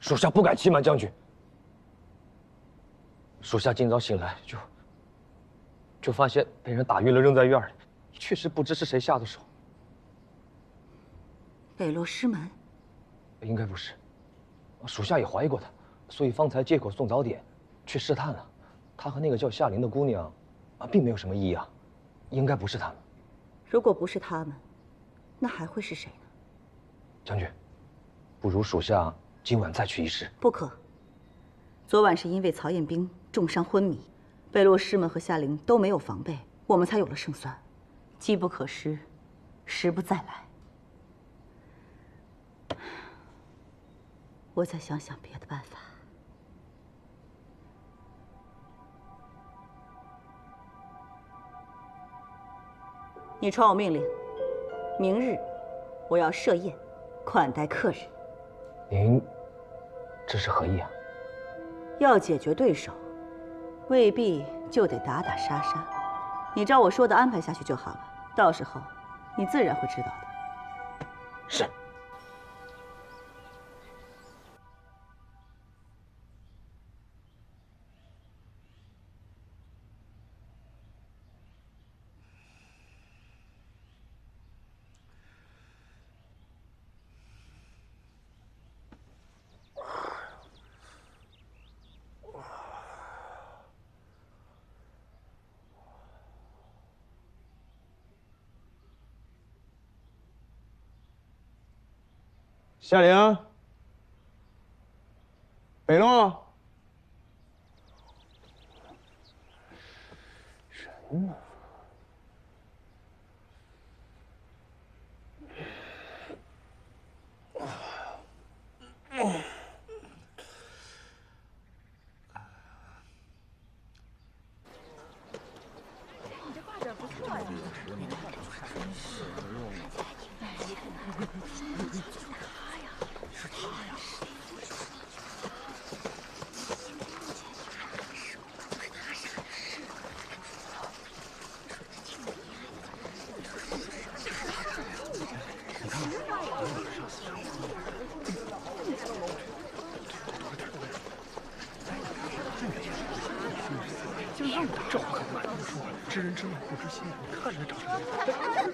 属下不敢欺瞒将军。属下今早醒来就发现被人打晕了，扔在院里，确实不知是谁下的手。北落师门？应该不是，属下也怀疑过他，所以方才借口送早点，去试探了。他和那个叫夏玲的姑娘，并没有什么异样，应该不是他们。如果不是他们，那还会是谁呢？将军，不如属下今晚再去一试。不可。昨晚是因为曹彦兵重伤昏迷，北落师门和夏玲都没有防备，我们才有了胜算。机不可失，时不再来。我再想想别的办法。你传我命令，明日我要设宴，款待客人。您这是何意啊？要解决对手，未必就得打打杀杀。你照我说的安排下去就好了，到时候你自然会知道的。是。夏玲，北落，人呢？这话可不敢这么说，知人知面不知心，你看着长什么样。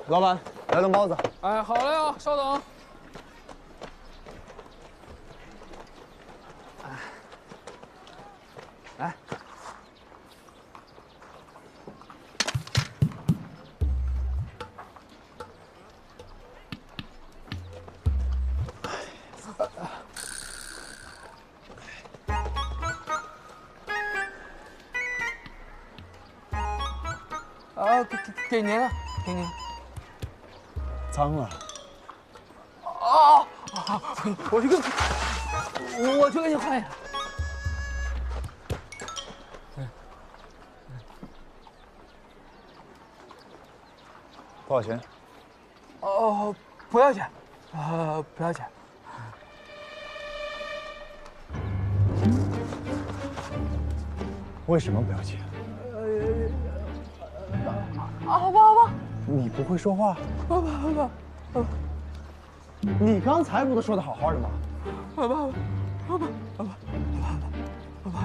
老板，来顿包子。哎，好嘞啊，稍等。来。给您，给您。脏了。哦，我去给你换一下。多少钱？哦，不要钱，不要钱。为什么不要钱？好吧，好吧。你不会说话？好吧，好吧，好吧。你刚才不都说的好好的吗？好吧，好吧，好吧，好吧，好吧。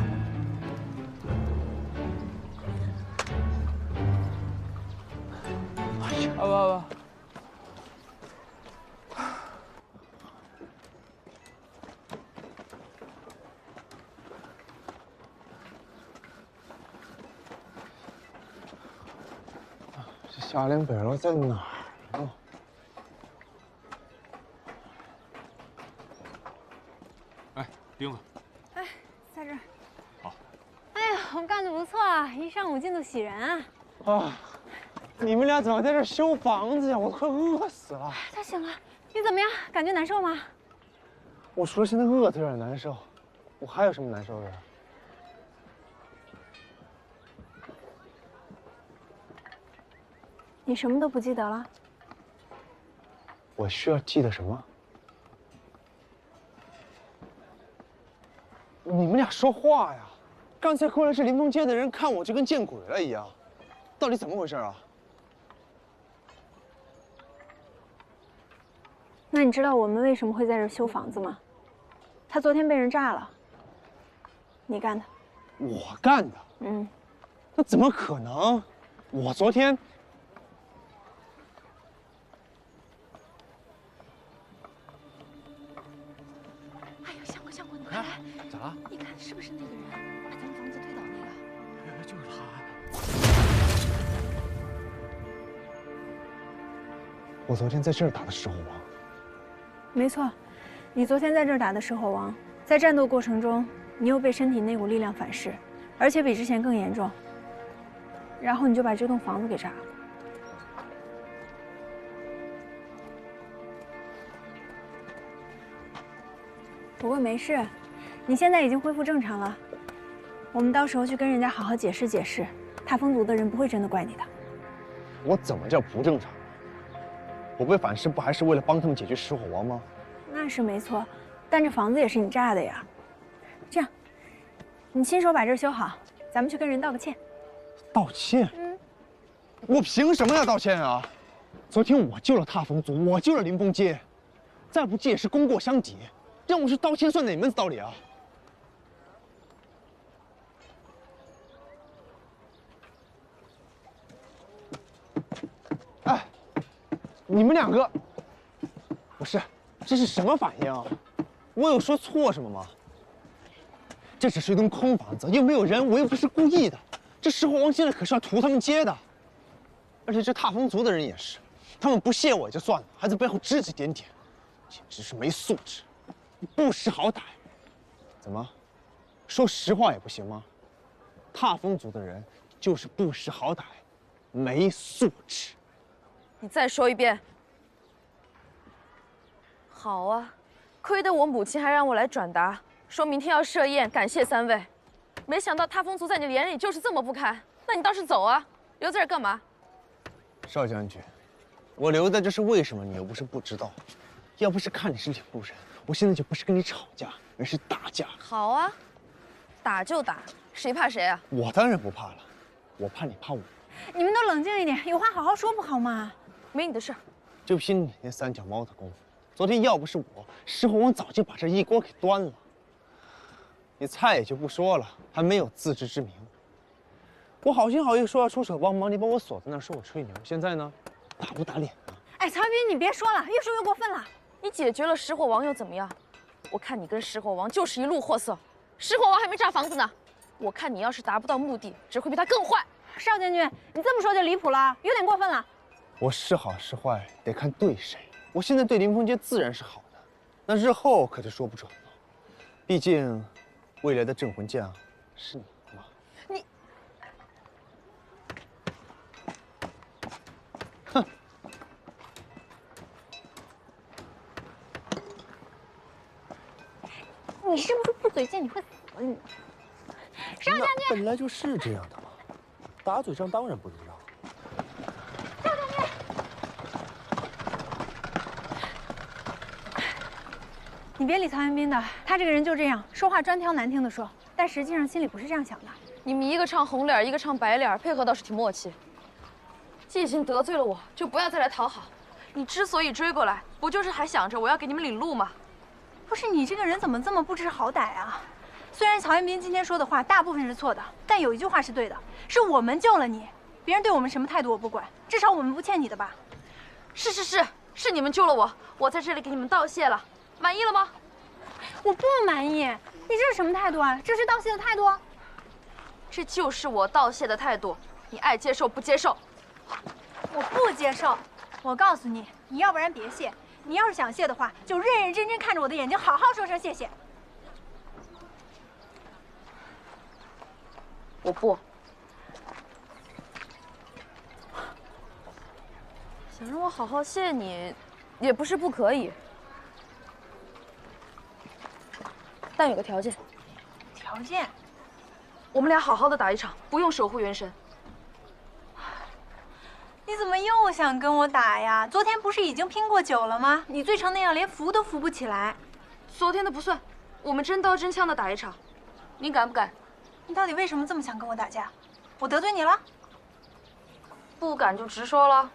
不。这夏灵北楼在哪儿呢？哎，钉子。哎，在这儿。好。哎呀，我们干得不错啊，一上午进度喜人啊。啊，你们俩怎么在这修房子呀？我快饿死了。他醒了，你怎么样？感觉难受吗？我除了现在饿的有点难受，我还有什么难受的？你什么都不记得了？我需要记得什么？你们俩说话呀！刚才过来这临风街的人看我就跟见鬼了一样，到底怎么回事啊？那你知道我们为什么会在这儿修房子吗？他昨天被人炸了，你干的。我干的？嗯。那怎么可能？我昨天……哎呦，相公，你快来！咋了？你看是不是那个人把咱们房子推倒那个？就是他。我昨天在这儿打的石虎王。没错，你昨天在这儿打的石火王，在战斗过程中，你又被身体那股力量反噬，而且比之前更严重。然后你就把这栋房子给炸了。不过没事，你现在已经恢复正常了。我们到时候去跟人家好好解释解释，踏风族的人不会真的怪你的。我怎么叫不正常？我被反噬不还是为了帮他们解决石火王吗？那是没错，但这房子也是你炸的呀。这样，你亲手把这儿修好，咱们去跟人道个歉。道歉？我凭什么要道歉啊？昨天我救了踏风族，我救了临风街，再不济也是功过相抵，让我去道歉算哪门子道理啊？哎，你们两个，不是，这是什么反应啊？我有说错什么吗？这只是一栋空房子，又没有人，我又不是故意的。这石火王现在可是要屠他们街的，而且这踏风族的人也是，他们不屑我也就算了，还在背后指指点点，简直是没素质，不识好歹。怎么，说实话也不行吗？踏风族的人就是不识好歹，没素质。你再说一遍。好啊，亏得我母亲还让我来转达，说明天要设宴感谢3位。没想到踏风族在你眼里就是这么不堪，那你倒是走啊，留在这儿干嘛？少将军，我留在这是为什么？你又不是不知道。要不是看你是领路人，我现在就不是跟你吵架，而是打架。好啊，打就打，谁怕谁啊？我当然不怕了，我怕你怕我。你们都冷静一点，有话好好说不好吗？没你的事儿。就凭你那3脚猫的功夫，昨天要不是我，石火王早就把这一锅给端了。你菜也就不说了，还没有自知之明。我好心好意说要出手帮忙，你把我锁在那儿说我吹牛，现在呢，打不打脸呢？哎，曹云斌，你别说了，越说越过分了。你解决了石火王又怎么样？我看你跟石火王就是一路货色，石火王还没炸房子呢。我看你要是达不到目的，只会比他更坏。少将军，你这么说就离谱了，有点过分了。我是好是坏得看对谁。我现在对临风街自然是好的，那日后可就说不准了。毕竟，未来的镇魂将是你嘛。你，哼！你是不是不嘴贱？你会死你！少将军，本来就是这样的嘛，打嘴仗当然不能让。少将军，你别理曹元斌的，他这个人就这样，说话专挑难听的说，但实际上心里不是这样想的。你们一个唱红脸，一个唱白脸，配合倒是挺默契。既已经得罪了我，就不要再来讨好。你之所以追过来，不就是还想着我要给你们领路吗？不是你这个人怎么这么不知好歹啊？虽然曹元斌今天说的话大部分是错的，但有一句话是对的，是我们救了你，别人对我们什么态度我不管，至少我们不欠你的吧？是你们救了我，我在这里给你们道谢了，满意了吗？我不满意，你这是什么态度啊？这是道谢的态度？这就是我道谢的态度，你爱接受不接受？我不接受。我告诉你，你要不然别谢，你要是想谢的话，就认认真真看着我的眼睛，好好说声谢谢。我不。想让我好好谢你，也不是不可以，但有个条件。条件？我们俩好好的打一场，不用守护元神。你怎么又想跟我打呀？昨天不是已经拼过9了吗？你醉成那样，连扶都扶不起来。昨天的不算，我们真刀真枪的打一场，你敢不敢？你到底为什么这么想跟我打架？我得罪你了？不敢就直说了。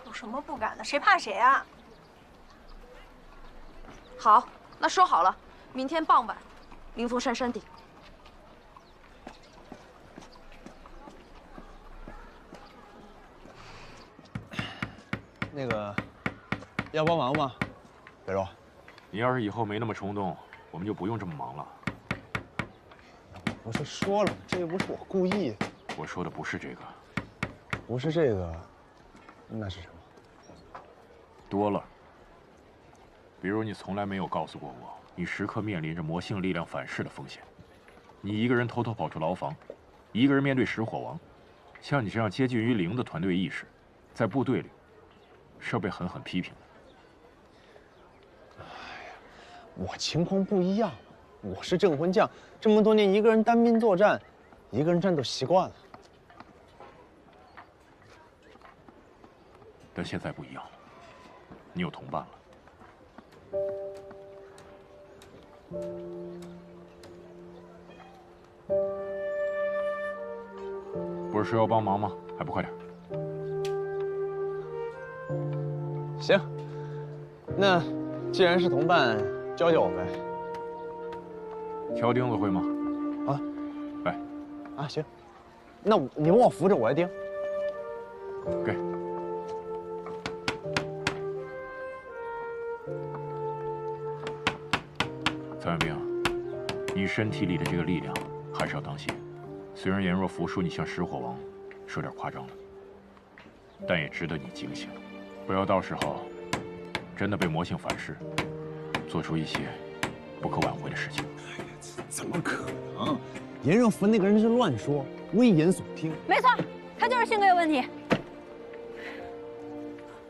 有什么不敢的？谁怕谁啊？好，那说好了，明天傍晚，灵峰山山顶。那个，要帮忙吗，北若？你要是以后没那么冲动，我们就不用这么忙了。不是说了吗？这又不是我故意的。我说的不是这个。不是这个，那是什么？多了。比如你从来没有告诉过我，你时刻面临着魔性力量反噬的风险。你一个人偷偷跑出牢房，一个人面对石火王。像你这样接近于零的团队意识，在部队里是要被狠狠批评的。我情况不一样，我是镇魂将，这么多年一个人单兵作战，一个人战斗习惯了。但现在不一样了，你有同伴了。不是说要帮忙吗？还不快点！行，那既然是同伴，教教我呗。挑钉子会吗？啊，来。啊，行。那你帮我扶着，我来钉。给。曹元兵，你身体里的这个力量还是要当心。虽然颜若甫说你像石火王，说点夸张了，但也值得你警醒，不要到时候真的被魔性反噬，做出一些不可挽回的事情。怎么可能？颜若甫那个人是乱说，危言耸听。没错，他就是性格有问题。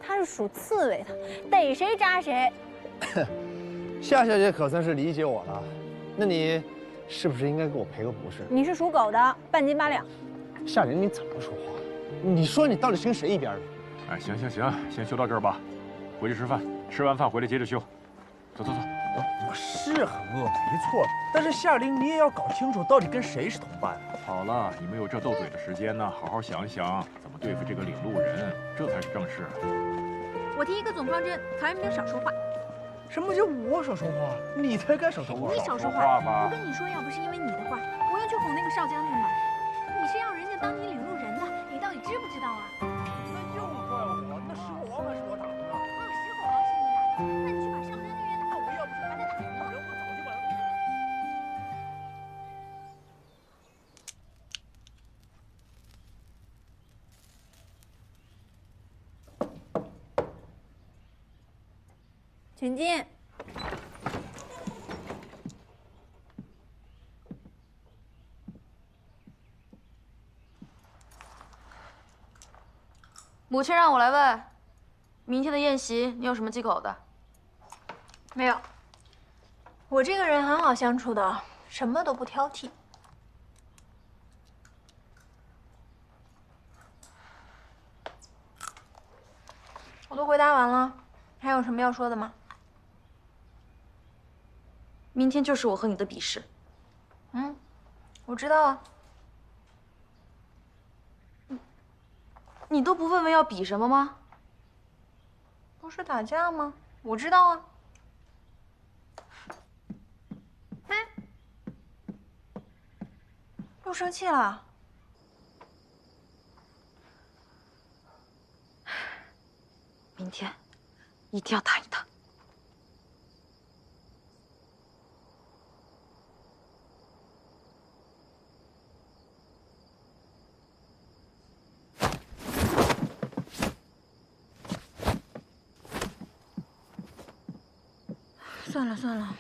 他是属刺猬的，逮谁扎谁。夏小姐可算是理解我了，那你是不是应该给我赔个不是？你是属狗的，半斤8两。夏玲，你怎么说话？你说你到底是跟谁一边的？哎，行行行，先修到这儿吧，回去吃饭，吃完饭回来接着修。走走走。我是很饿，没错，但是夏玲，你也要搞清楚到底跟谁是同伴。好了，你们有这斗嘴的时间呢，好好想一想怎么对付这个领路人，这才是正事。我提一个总方针，曹元兵少说话。什么叫我少说话？你才该少说话。你少说话吧！我跟你说，要不是因为你的话，我要去哄那个少将军了。你是要人家当你领路人的，你到底知不知道啊？那又怪我，那石火王还是我打的呢。哦，石火王是你打的，那你去把少将军约来。我要不是把他打成人，我早就把他。请进。母亲让我来问，明天的宴席你有什么忌口的？没有。我这个人很好相处的，什么都不挑剔。我都回答完了，还有什么要说的吗？明天就是我和你的比试。嗯，我知道啊。你都不问问要比什么吗？不是打架吗？我知道啊。哎，又生气了？明天一定要谈一谈。算了算了，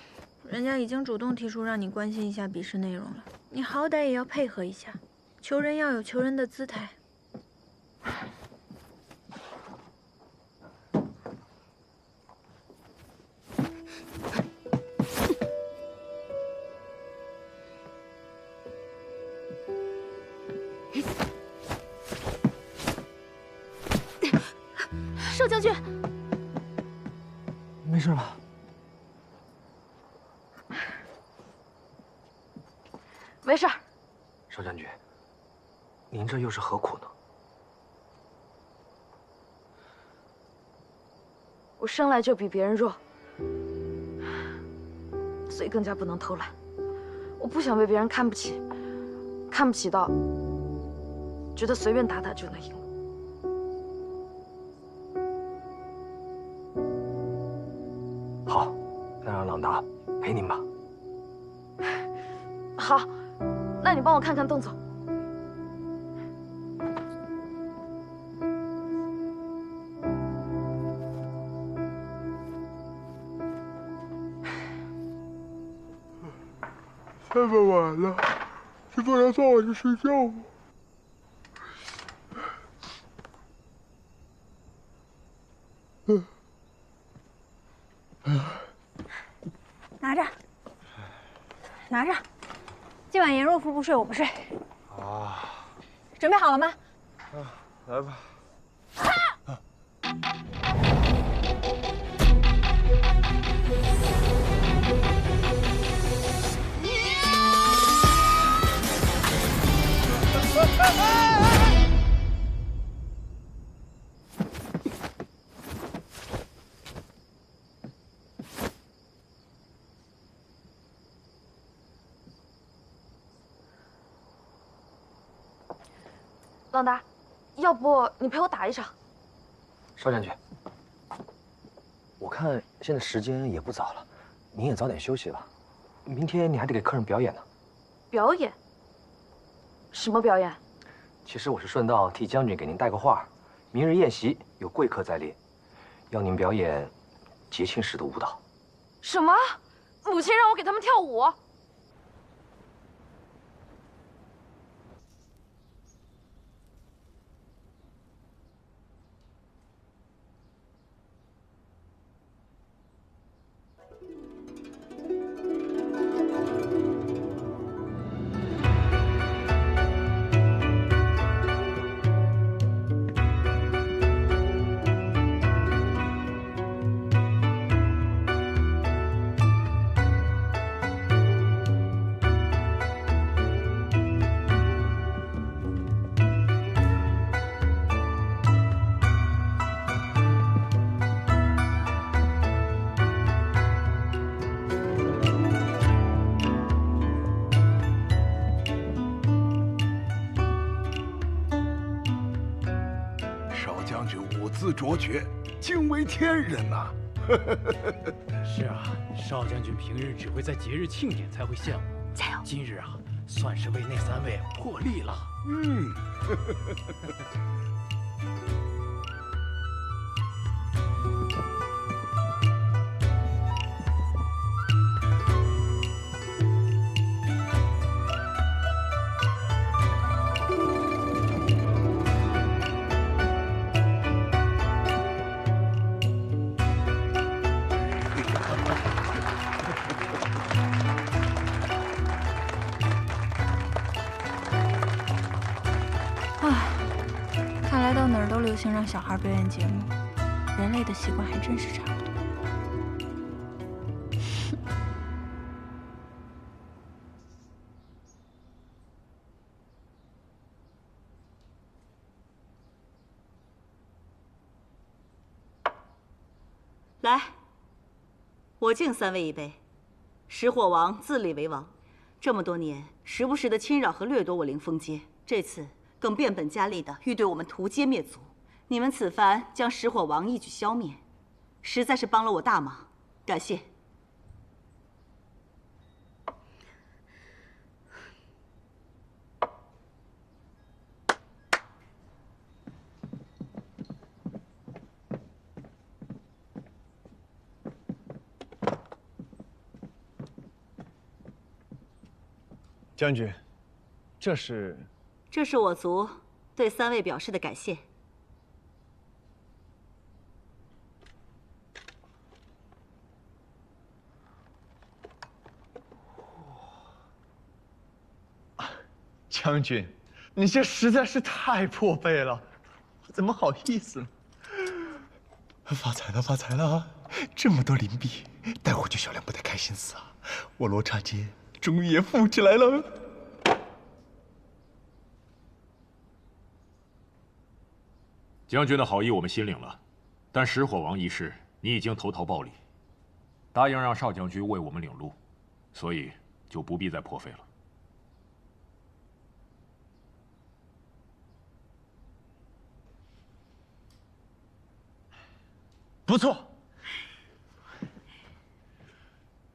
人家已经主动提出让你关心一下笔试内容了，你好歹也要配合一下，求人要有求人的姿态。少将军，没事吧？没事。少将军，您这又是何苦呢？我生来就比别人弱，所以更加不能偷懒。我不想被别人看不起，看不起到觉得随便打打就能赢。好，那让朗达陪您吧。好，那你帮我看看动作。这么晚了，你不能放我去睡觉吗？拿着，拿着，今晚颜若夫不睡，我不睡。啊，准备好了吗？来吧。朗达，要不你陪我打一场？少将军，我看现在时间也不早了，您也早点休息吧。明天你还得给客人表演呢。表演？什么表演？其实我是顺道替将军给您带个话，明日宴席有贵客在列，要您表演节庆时的舞蹈。什么？母亲让我给他们跳舞？卓绝，惊为天人呐！是啊，少将军平日只会在节日庆典才会献舞，加油！今日啊，算是为那3位破例了。嗯。流行让小孩表演节目，人类的习惯还真是差不多。来，我敬3位一杯。石火王自立为王，这么多年，时不时的侵扰和掠夺我凌风街，这次更变本加厉的欲对我们屠街灭族。你们此番将石火王一举消灭，实在是帮了我大忙，感谢。将军，这是我族对3位表示的感谢。将军，你这实在是太破费了，我怎么好意思呢？发财了，发财了！这么多灵币，待会儿就小亮不得开心死啊！我罗刹街终于也富起来了。将军的好意我们心领了，但石火王一事你已经投桃报李，答应让少将军为我们领路，所以就不必再破费了。不错，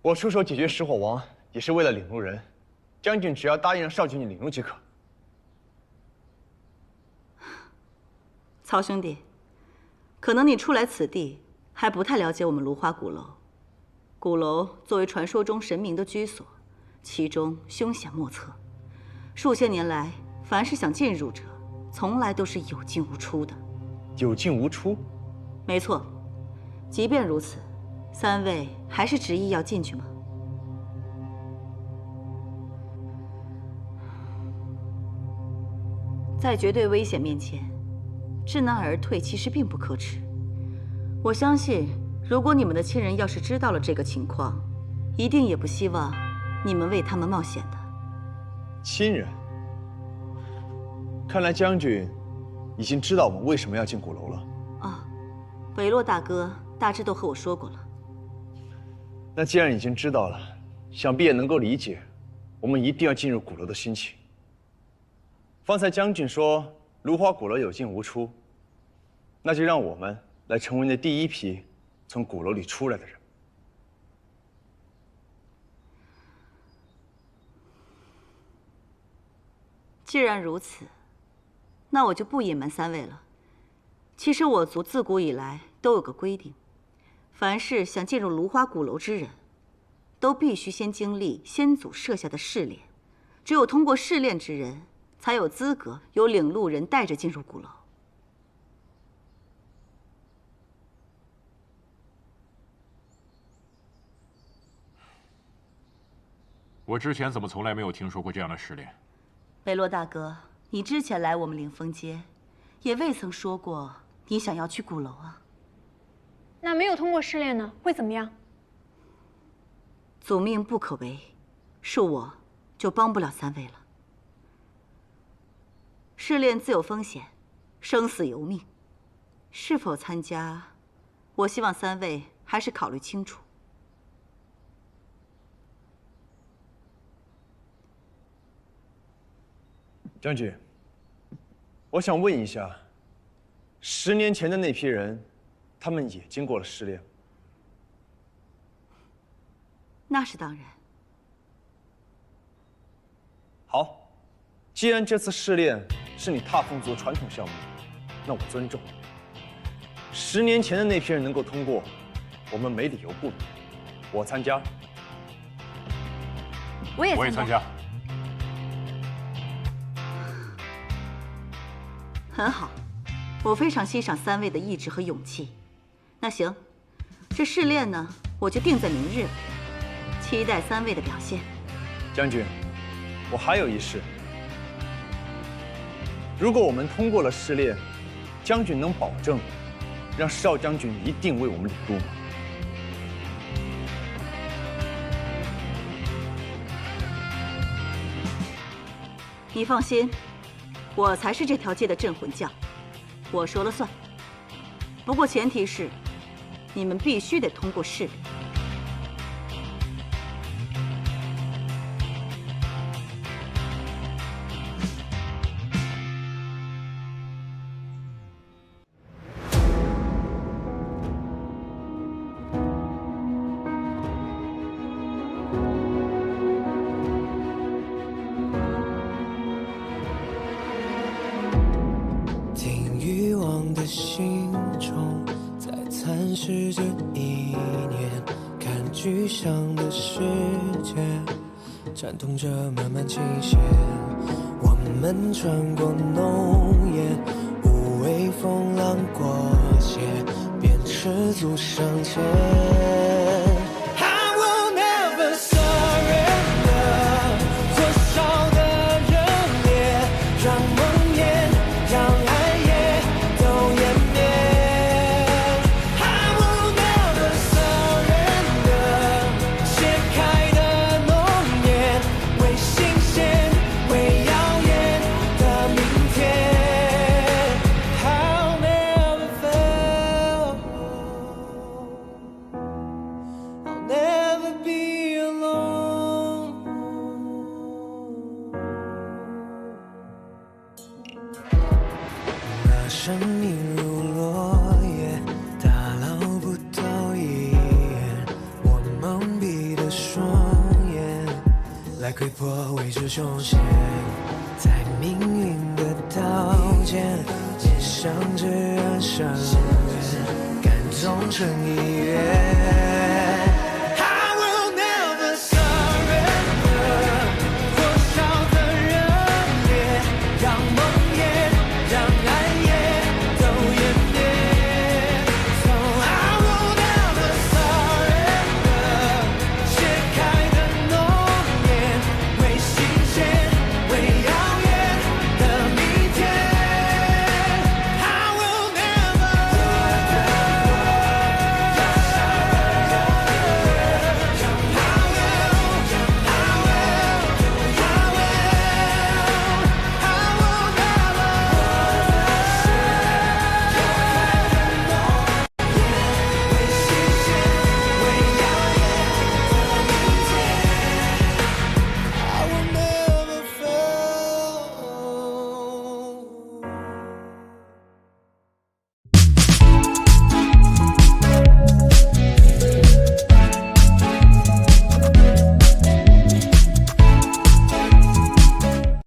我出手解决石火王也是为了领路人，将军只要答应让少将军领路即可。曹兄弟，可能你初来此地还不太了解我们芦花鼓楼。鼓楼作为传说中神明的居所，其中凶险莫测，数千年来，凡是想进入者，从来都是有进无出的。有进无出？没错。即便如此，3位还是执意要进去吗？在绝对危险面前，知难而退其实并不可耻。我相信，如果你们的亲人要是知道了这个情况，一定也不希望你们为他们冒险的。亲人？看来将军已经知道我们为什么要进鼓楼了。啊，韦洛大哥大致都和我说过了。那既然已经知道了，想必也能够理解我们一定要进入鼓楼的心情。方才将军说芦花鼓楼有进无出，那就让我们来成为那第一批从鼓楼里出来的人。既然如此，那我就不隐瞒3位了。其实我族自古以来都有个规定，凡是想进入芦花鼓楼之人，都必须先经历先祖设下的试炼，只有通过试炼之人，才有资格由领路人带着进入鼓楼。我之前怎么从来没有听说过这样的试炼？韦洛大哥，你之前来我们灵峰街，也未曾说过你想要去鼓楼啊。那没有通过试炼呢，会怎么样？祖命不可违，恕我就帮不了3位了。试炼自有风险，生死由命，是否参加，我希望3位还是考虑清楚。将军，我想问一下，10年前的那批人，他们也经过了试炼？那是当然。好，既然这次试炼是你踏风族传统项目，那我尊重。10年前的那批人能够通过，我们没理由不能。我参加。我也参加。很好，我非常欣赏3位的意志和勇气。那行，这试炼呢，我就定在明日了，期待3位的表现。将军，我还有一事。如果我们通过了试炼，将军能保证让少将军一定为我们领路吗？你放心。我才是这条街的镇魂将，我说了算。不过前提是，你们必须得通过试炼。具象的世界，颤动着慢慢倾斜。我们穿过浓烟，无畏风浪过界，便赤足上前。I will never surrender， 多少的热烈，让梦魇，让爱也都湮灭。I will never surrender， 解开的诺言，为新鲜，为耀眼的明天。I'll never fail， I'll never be alone。把生命如落叶，打捞不到一眼，我蒙蔽的双眼，来窥破未知凶险，在命运的刀尖，面向至暗伤源，感动成一缘。